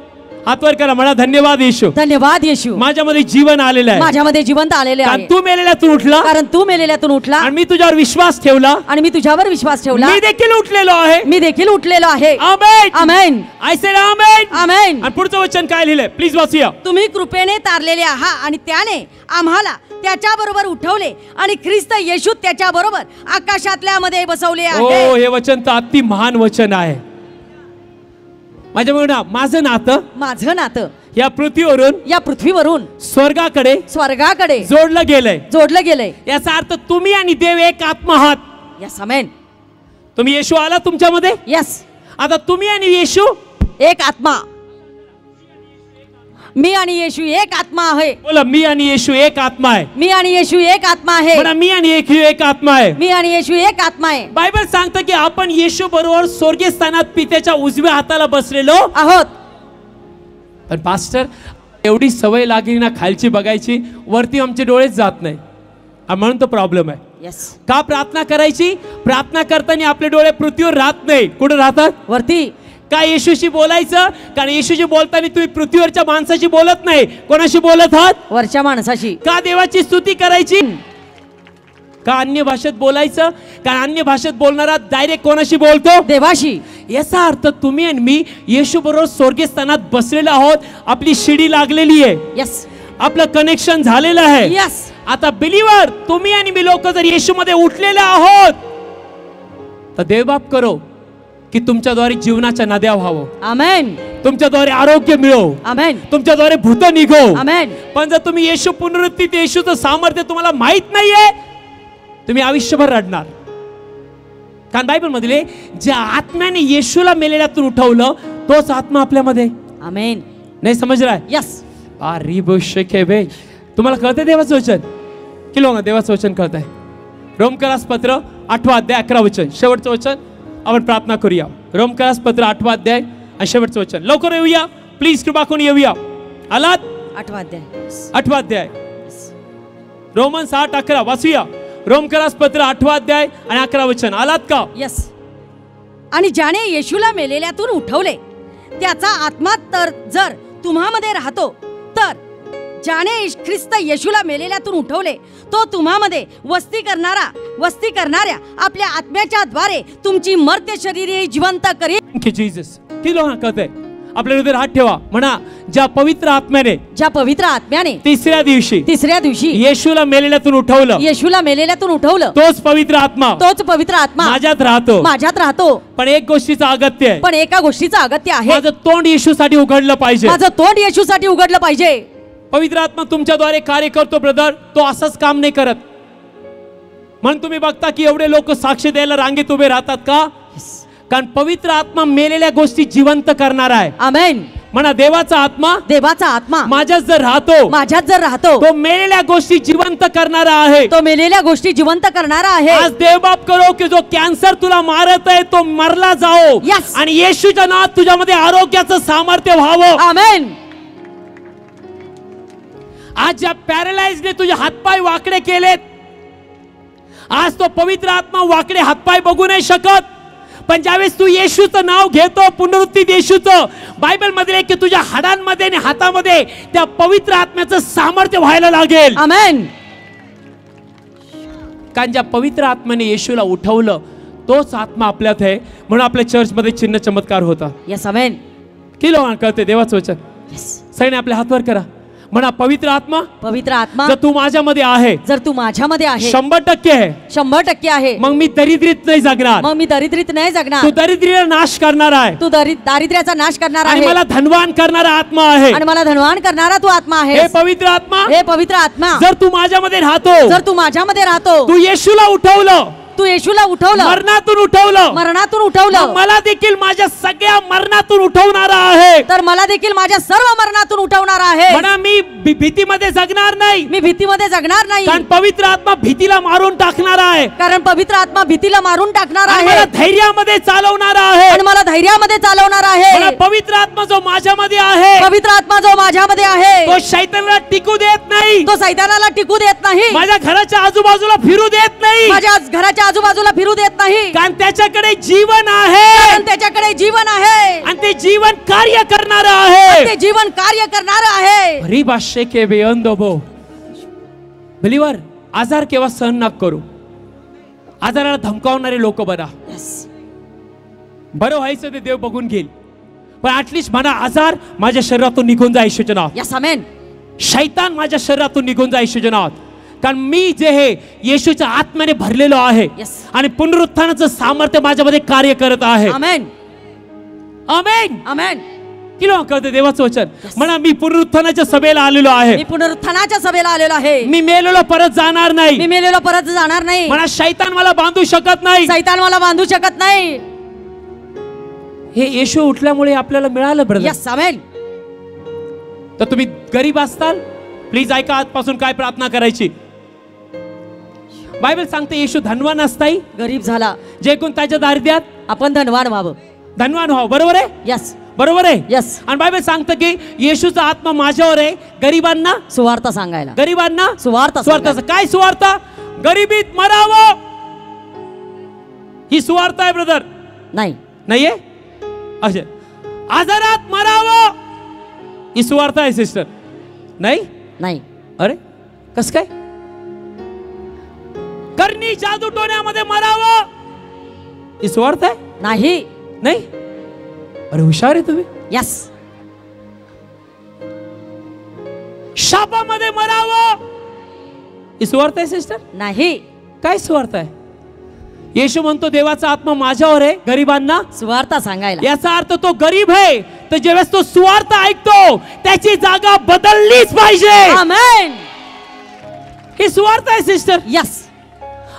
हात वर करा, म्हणा धन्यवाद येशू, धन्यवाद येशू, माझ्यामध्ये जीवन आलेलं आहे, माझ्यामध्ये जिवंत आलेले कारण आहे. तू मेलेल्यातून उठला, कारण तू मेलेल्यातून उठला आणि मी तुझ्यावर विश्वास ठेवला, आणि मी तुझ्यावर विश्वास ठेवला. मी देखील उठलेलो आहे. मी देखील उठलेलो आहे. आमेन. आमेन. आय सेड आमेन. आमेन. आणि पुढचं वचन काय लिहिलंय, प्लीज वाचूया. तुम्ही कृपेने तारलेले आहात आणि त्याने आम्हाला त्याच्याबरोबर उठवले आणि ख्रिस्त येशू त्याच्याबरोबर आकाशातल्या मध्ये बसवले ओ, आहे. हे वचन तर अति महान वचन आहे. माझ्या म्हणा, माझं नातं माझं नातं या पृथ्वीवरून स्वर्गाकडे जोडलं गेलंय. जोडलं गेलंय. याचा अर्थ तुम्ही आणि देव एक आत्मा आहात. यस. आमेन. तुम्ही येशू आला तुमच्यामध्ये. यस. आता तुम्ही आणि येशू एक आत्मा. मी आणि येशू एक आत्मा आहे. बोला, मी आणि येशू एक आत्मा आहे. मी आणि येशू एक आत्मा आहे. म्हणा, मी आणि येशू एक आत्मा आहे. मी आणि येशू एक आत्मा आहे. बायबल सांगतं की आपण येशू बरोबर स्वर्गीय स्थानात पित्याच्या उजव्या हाताला बसलेलो आहोत. पण पास्टर, एवढी सवय लागली ना खालची बघायची, वरती आमचे डोळेच जात नाही, म्हणून तो प्रॉब्लेम आहे. यस. का प्रार्थना करायची? प्रार्थना करताना आपले डोळे पृथ्वीवर राहत नाही. कुठे राहतात? वरती. का येशूशी बोलायचं? कारण येशूशी बोलताना तुम्ही पृथ्वीवरच्या माणसाशी बोलत नाही. कोणाशी बोलत आहात? वरच्या माणसाशी. का देवाची स्तुती करायची? का अन्य भाषेत बोलायचं? कारण अन्य भाषेत बोलणारा डायरेक्ट कोणाशी बोलतो? देवाशी. याचा अर्थ तुम्ही आणि मी येशू बरोबर स्वर्गीय स्थानात बसलेलो आहोत. आपली शिडी लागलेली आहे. यस. आपलं कनेक्शन झालेलं आहे. यस. आता बिलीवर तुम्ही आणि मी लोक जर येशू मध्ये उठलेले आहोत तर देवबाप करो की तुमच्याद्वारे जीवनाच्या नद्या व्हावं. आमेन. तुमच्याद्वारे आरोग्य मिळो. आमेन. तुमच्याद्वारे भूत निघो. आमेन. पण जर तुम्ही येशू पुनरुत्थित येशूचं सामर्थ्य तुम्हाला माहित नाहीये, तुम्ही आयुष्यभर रडणार. कारण बायबल मधले ज्या आत्म्याने येशूला मेलेल्यातून उठवलं तोच आत्मा आपल्यामध्ये. आमेन. नाही समजलाय? यस. बे तुम्हाला कळतंय देवाचं वचन? की लोक देवाचं वचन कळतंय? रोमकरास पत्र 8 अध्याय 11 वचन, शेवटचं वचन. आपण प्रार्थना करूया. रोमकरास पत्र 8 अध्याय आणि शेवटचं वचन. लवकर येऊया प्लीज, कृपा करून येऊया. आलात? 8 अध्याय रोमन्स 8:11 वाचूया. रोमकरास पत्र 8 अध्याय आणि 11 वचन. आलात का? यस. आणि ज्याने येशूला मेलेल्यातून उठवले त्याचा आत्मा तर जर तुम्हामध्ये राहतो, तर ज्याने ख्रिस्त येशूला मेलेल्यातून उठवले तो तुम्हामध्ये वस्ती करणाऱ्या आपल्या आत्म्याच्या द्वारे तुमची मर्त्य शरीरे जिवंत करेल. जीसस की लोक कळतंय? आपल्या हृदयात हात ठेवा. म्हणा, ज्या पवित्र आत्म्याने तिसऱ्या दिवशी येशूला मेलेल्यातून उठवलं तोच पवित्र आत्मा माझ्यात राहतो. पण एक गोष्टीचं अगत्य आहे. पण एका गोष्टीचं अगत्य आहे. माझं तोंड येशूसाठी उघडलं पाहिजे. पवित्र आत्मा तुमच्याद्वारे कार्य करतो ब्रदर. तो असंच काम नाही करत. म्हणून तुम्ही बघता की एवढे लोक साक्ष द्यायला रांगेत उभे राहतात का? कारण पवित्र आत्मा मेलेल्या गोष्टी जिवंत करणार आहे. आमेन. म्हणा, देवाचा आत्मा माझ्यात जर राहतो तो मेलेल्या गोष्टी जिवंत करणारा आहे. आज देवबाप करो की जो कॅन्सर तुला मारत आहे तो मरला जाओ. आणि येशूच्या नावात तुझ्यामध्ये आरोग्याचं सामर्थ्य व्हावं. आमेन. आज ज्या पॅरालाइजने तुझे हातपाय वाकडे केलेत, आज तो पवित्र आत्मा वाकडे हातपाय बघू नाही शकत. पण ज्यावेळेस तू येशूचं नाव घेतो, पुनरुत्थित येशूचं, बायबल मध्ये की तुझ्या हाडांमध्ये आणि हातामध्ये त्या पवित्र आत्म्याचं सामर्थ्य व्हायला लागेल. आमेन. कारण ज्या पवित्र आत्म्याने येशूला उठवलं तोच आत्मा आपल्यात आहे, म्हणून आपल्या चर्चमध्ये चिन्ह चमत्कार होता. Yes amen. किलो कळते देवाचं वचन. सैन्य आपल्या हातवर करा, म्हणा पवित्र आत्मा, पवित्र आत्मा जर तू माझ्यामध्ये आहे, जर तू माझ्यामध्ये आहे, 100% आहे, 100% आहे, मग मी दरिद्रीत नाही जगणार, मग मी दरिद्रीत नाही जगणार. तू दरिद्रीला नाश करणार आहे, तू दारिद्र्याचा नाश करणार आणि आहे, मला धनवान करणारा आत्मा आहे, आणि मला धनवान करणारा तू आत्मा आहे. हे पवित्र आत्मा, हे पवित्र आत्मा जर तू माझ्यामध्ये राहतो, जर तू माझ्यामध्ये राहतो, तू येशूला उठवलं, तू येशूला उठवलं, मरणातून उठवलं, मरणातून उठवलं, मग मला देखील माझ्या सगळ्या मरणातून उठवणारा आहे, तर मला देखील माझ्या सर्व मरणातून उठवणारा आहे. म्हणा मी भीतीमध्ये जगणार नाही, मी भीतीमध्ये जगणार नाही, कारण पवित्र आत्मा भीतीला मारून टाकणारा आहे, कारण पवित्र आत्मा भीतीला मारून टाकणार आणि आहे, मला धैर्यामध्ये चालवणारा आहे, आणि मला धैर्यामध्ये चालवणार आहे. म्हणा पवित्र आत्मा जो माझ्यामध्ये आहे, पवित्र आत्मा जो माझ्यामध्ये आहे, तो शैतानाला टिकू देत नाही, तो सैतानाला टिकू देत नाही, माझ्या घराच्या आजूबाजूला फिरू देत नाही, माझ्या घराच्या आजूबाजूला फिरू देत नाही, कारण त्याच्याकडे जीवन आहे, कारण त्याच्याकडे जीवन आहे, आणि ते जीवन कार्य करणार आहे, ते जीवन कार्य करणार आहे. रिबाशे के बेअंदोबो. बिलीवर, आजार केव्हा सहन न करू, आजाराला धमकावणारे लोक बरा, बरं व्हायचं ते देव बघून घेईल, पण ऍटलीस्ट म्हणा आजार माझ्या शरीरातून निघून जा येशूच्या नावात. Yes amen. शैतान माझ्या शरीरातून निघून जा येशूच्या नावात, कारण मी जे हे येशूच्या आत्म्याने भरलेलो आहे, आणि पुनरुत्थानाचं सामर्थ्य माझ्यामध्ये कार्य करत आहे. आमेन. आमेन. आमेन. किलो कळते देवाचं वचन. म्हणा मी पुनरुत्थानाच्या सभेला आलेलो आहे, मी पुनरुत्थानाच्या सभेला आलेलो आहे, मी मेलेलो परत जाणार नाही, मी मेलेलो परत जाणार नाही, म्हणा शैतान मला बांधू शकत नाही, सैतान मला बांधू शकत नाही. हे येशू उठल्यामुळे आपल्याला मिळालं ब्रदर. Yes amen. तर तुम्ही गरीब असताल, प्लीज ऐका आजपासून काय प्रार्थना करायची. बायबल सांगते येशू धनवान असताही गरीब झाला, जे कोण त्याच्या दारिद्र्यात आपण धनवान व्हावं, धनवान व्हावं. बरोबर आहे. यस बरोबर आहे. यस. आणि बायबल सांगतं की येशूचा आत्मा माझ्यावर आहे, गरीबांना सुवार्ता सांगायला, गरीबांना सुवार्ता सुवार्ता. काय सुवार्ता? गरीबीत मरावं, ही सुवार्ता आहे ब्रदर. नाही, नाहीये. असे आजारात मरावं, ही सुवार्ता आहे सिस्टर. नाही नाही. अरे कस काय? करणी जादू टोण्यामध्ये मरावं, ही सुवार्थ आहे. नाही. नाही. अरे हुशार आहे तुम्ही. यस. शापामध्ये मरावं, ही सुवार्थ आहे सिस्टर. नाही. काय सुवार्थ आहे? येशू म्हणतो देवाचा आत्मा माझ्यावर आहे, गरीबांना सुवार्ता सांगायला. याचा अर्थ तो गरीब आहे, तर ज्यावेळेस तो सुवार्थ ऐकतो त्याची जागा बदललीच पाहिजे. आमेन. ही सुवार्थ आहे सिस्टर. यस.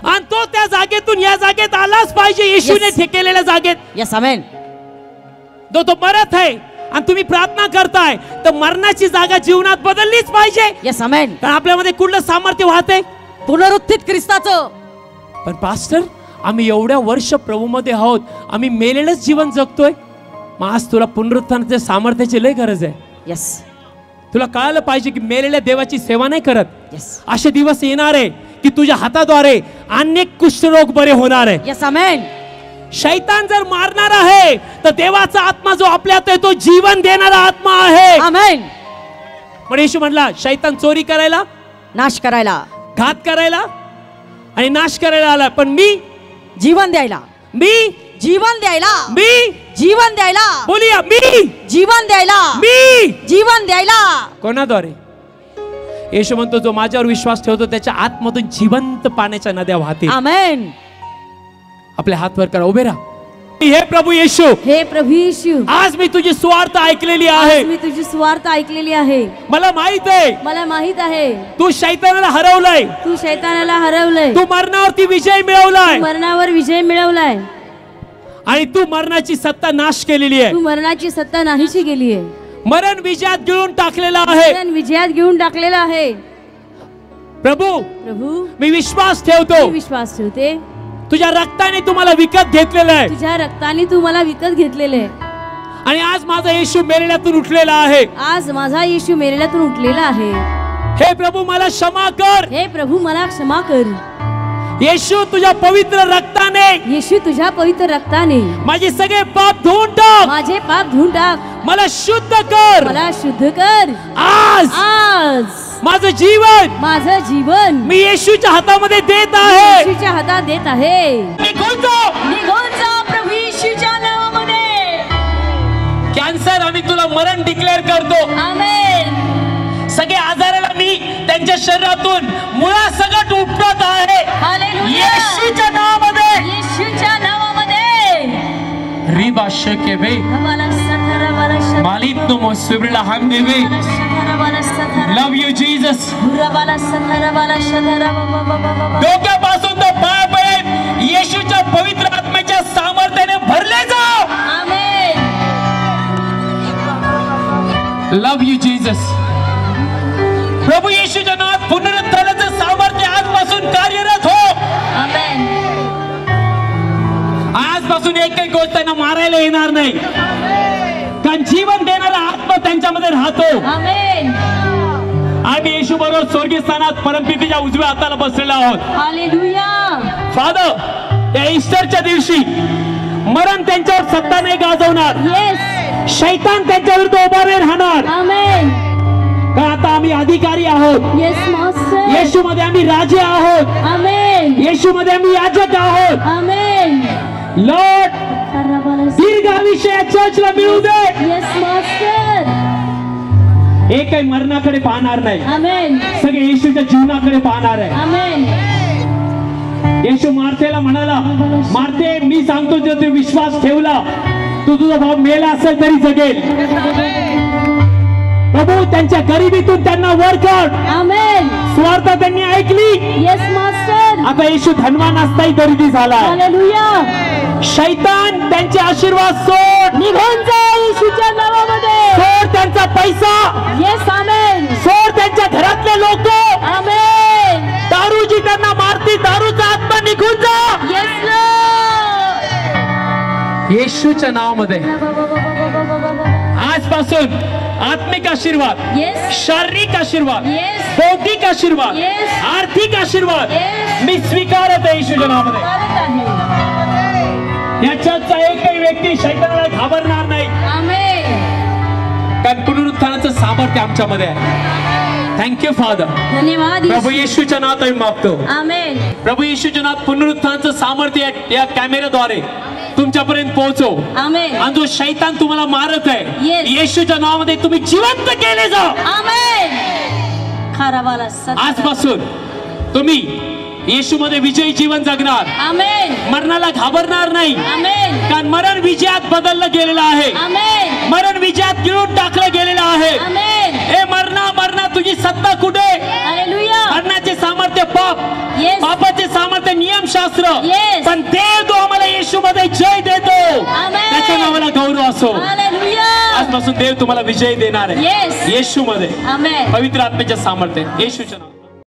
आणि तो त्या जागेतून या जागेत आलाच पाहिजे, येशूने ठेकेलेल्या जागेत. Yes amen. तो मरत आहे आणि तुम्ही प्रार्थना करताय, तर मरणाची जागा जीवनात बदललीच पाहिजे. Yes amen. कारण आपल्यामध्ये कुठलं सामर्थ्य वाहते? पुनरुत्थित ख्रिस्ताचं. पण पास्टर आम्ही एवढ्या वर्ष प्रभूमध्ये आहोत, आम्ही मेलेलंच जीवन जगतोय. मग आज तुला पुनरुत्थानाच्या सामर्थ्याची लय गरज आहे. यस. तुला कळायला पाहिजे की मेलेल्या देवाची सेवा नाही करत. यस. असे दिवस येणार आहे की तुझ्या हाताद्वारे अनेक कुष्ठरोग बरे होणार आहे. Yes amen. शैतान जर मारणार आहे, तर देवाचा आत्मा जो आपल्यात आहे तो जीवन देणारा आत्मा आहे. आमेन. पण येशू म्हणला शैतान चोरी करायला, नाश करायला, घात करायला आणि नाश करायला आला, पण मी जीवन द्यायला, मी जीवन द्यायला, मी जीवन द्यायला. बोलिया मी जीवन द्यायला, मी जीवन द्यायला. कोणाद्वारे? येशू म्हणतो जो माझ्यावर विश्वास ठेवतो त्याच्या आतमधून जिवंत पाण्याच्या नद्या वाहतील. आमेन. आपल्या हातवर करा, उभे राहा. हे प्रभू येशू, हे प्रभू येशू, आज मी तुझी स्वार्थ ऐकलेली आहे, मी तुझी स्वार्थ ऐकलेली आहे. मला माहित आहे मला माहित आहे तू शैतानाला हरवलाय, तू शैतानाला हरवलंय, तू मरणावरती विजय मिळवलाय, मरणावर विजय मिळवलाय, आणि तू मरणाची सत्ता नाश केलेली आहे. तू मरणाची सत्ता नाहीशी गेली आहे, मरण विजयात गिळून टाकलेला आहे. मरण विजयात घेऊन टाकलेला आहे. प्रभू प्रभू मी विश्वास ठेवतो, मी विश्वास ठेवते, तुझ्या रक्ताने तुम्हाला विकत घेतलेलं आहे, तुझ्या रक्ताने तू मला विकत घेतलेले आहे, आणि आज माझा येशू मेलेल्यातून उठलेला आहे. आज माझा येशू मेलेल्यातून उठलेला आहे. हे प्रभू मला क्षमा कर. हे प्रभू मला क्षमा कर. येशू तुझ्या पवित्र रक्ताने, येशू तुझ्या पवित्र रक्ताने माझे सगळे पाप धुवून टाक, माझे पाप धुवून टाक, मला शुद्ध कर, मला शुद्ध कर आज आज माझं जीवन माझं जीवन मी येशूच्या हातामध्ये देत आहे. येशूच्या हातात देत आहे. निघून जा. निघून जा प्रभू येशूच्या नावामध्ये. कॅन्सर आम्ही तुला मरण डिक्लेअर करतो. आमेन. सगळे आजाराला मी त्यांच्या शरीरातून मुळासकट उपटत आहे. हालेलुया. येशूच्या नावामध्ये. येशूच्या नावामध्ये. रिबा शकेबे मालिक नो मोसुबला हम देवे. लव यू जीसस. डोक्यापासून तो पायापर्यंत येशूच्या पवित्र आत्म्याच्या सामर्थ्याने भरले जा. आमेन. लव यू जीसस. प्रभू येशूच्या नावात पुनरुत्थानाचं सामर्थ्य आजपासून कार्यरत हो. आमेन. आजपासून एकही गोष्ट त्यांना मारायला येणार नाही, कारण जीवन देणारा आत्मा त्यांच्यामध्ये राहतो. आमेन. आम्ही येशू बरोबर स्वर्गीय स्थानात परमपितेच्या उजव्या हाताला बसलेलो आहोत. हालेलुया. फादर, या ईस्टरच्या दिवशी मरण त्यांच्यावर सत्ता नाही गाजवणार. येस. शैतान त्यांच्या विरुद्ध उभा नाही राहणार. आमेन. का आता आम्ही अधिकारी आहोत. Yes master. येशू मध्ये आम्ही राजे आहोत. आमेन. येशू मध्ये आम्ही याजक आहोत. आमेन. लॉर्ड, दीर्घ आयुष्य या चर्चला मिळू दे. Yes master. एकही मरणाकडे पाहणार नाही. आमेन. सगळे येशूच्या जीवनाकडे पाहणार आहे. आमेन. येशू मार्थेला म्हणाला, मार्थे मी सांगतो जर तू विश्वास ठेवला तू तुझा भाऊ मेला असेल तरी जगेल. प्रभू त्यांच्या गरिबीतून त्यांना वर कर. आमेन. स्वार्थ त्यांनी ऐकली. Yes master. आता येशू धनवान असताही गरिबी झाला. हालेलुया. शैतान त्यांचे आशीर्वाद सोड. निघून जा येशूच्या नावामध्ये. सोड त्यांचा पैसा. येस. आमेन. सोड त्यांच्या घरातले लोक. आमेन. दारू जी त्यांना मारती, दारूचा आत्मा निघून जा. Yes Lord. येशूच्या नावामध्ये आजपासून आत्मिक आशीर्वाद, येस. शारीरिक आशीर्वाद, येस. बौद्धिक आशीर्वाद, येस. आर्थिक आशीर्वाद येस. मी स्वीकारत आहे येशूच्या नावामध्ये. याच्यातचा एकही व्यक्ती शैतानाला घाबरणार नाही, आमेन. कारण पुनरुत्थानाचं सामर्थ्य आमच्यामध्ये आहे. Thank you father. धन्यवाद. प्रभू येशूच्या नावात आम्ही मागतो. आमेन. प्रभू येशूच्या नावात पुनरुत्थानाचं सामर्थ्य या कॅमेऱ्याद्वारे तुमच्यापर्यंत पोहोचो. आमेन. आणि जो शैतान तुम्हाला मारत आहे, Yes. येशूच्या नावामध्ये तुम्ही जिवंत केले जा. आमेन. खरावाला सत्य. आजपासून तुम्ही येशूमध्ये विजयी जीवन जगणार. आमेन. मरणाला घाबरणार नाही, आमेन. कारण मरण विजयात बदललं गेलेलं आहे. आमेन. मरण विजयात गिळून टाकलं गेलेलं आहे. आमेन. ए मरणा तुझी सत्ता कुठे? हालेलुया. मरणाचे सामर्थ्य पाप, Yes. पापाचे सामर्थ्य नियमशास्त्र. Yes. पण देव तो आम्हाला येशूमध्ये जय देतो. आमेन. त्याच्या नावाला गौरव असो. हालेलुया. आजपासून देव तुम्हाला विजय देणार आहे. Yes. येशूमध्ये आमेन. पवित्र आत्म्याच्या सामर्थ्य येशूच्या नावात.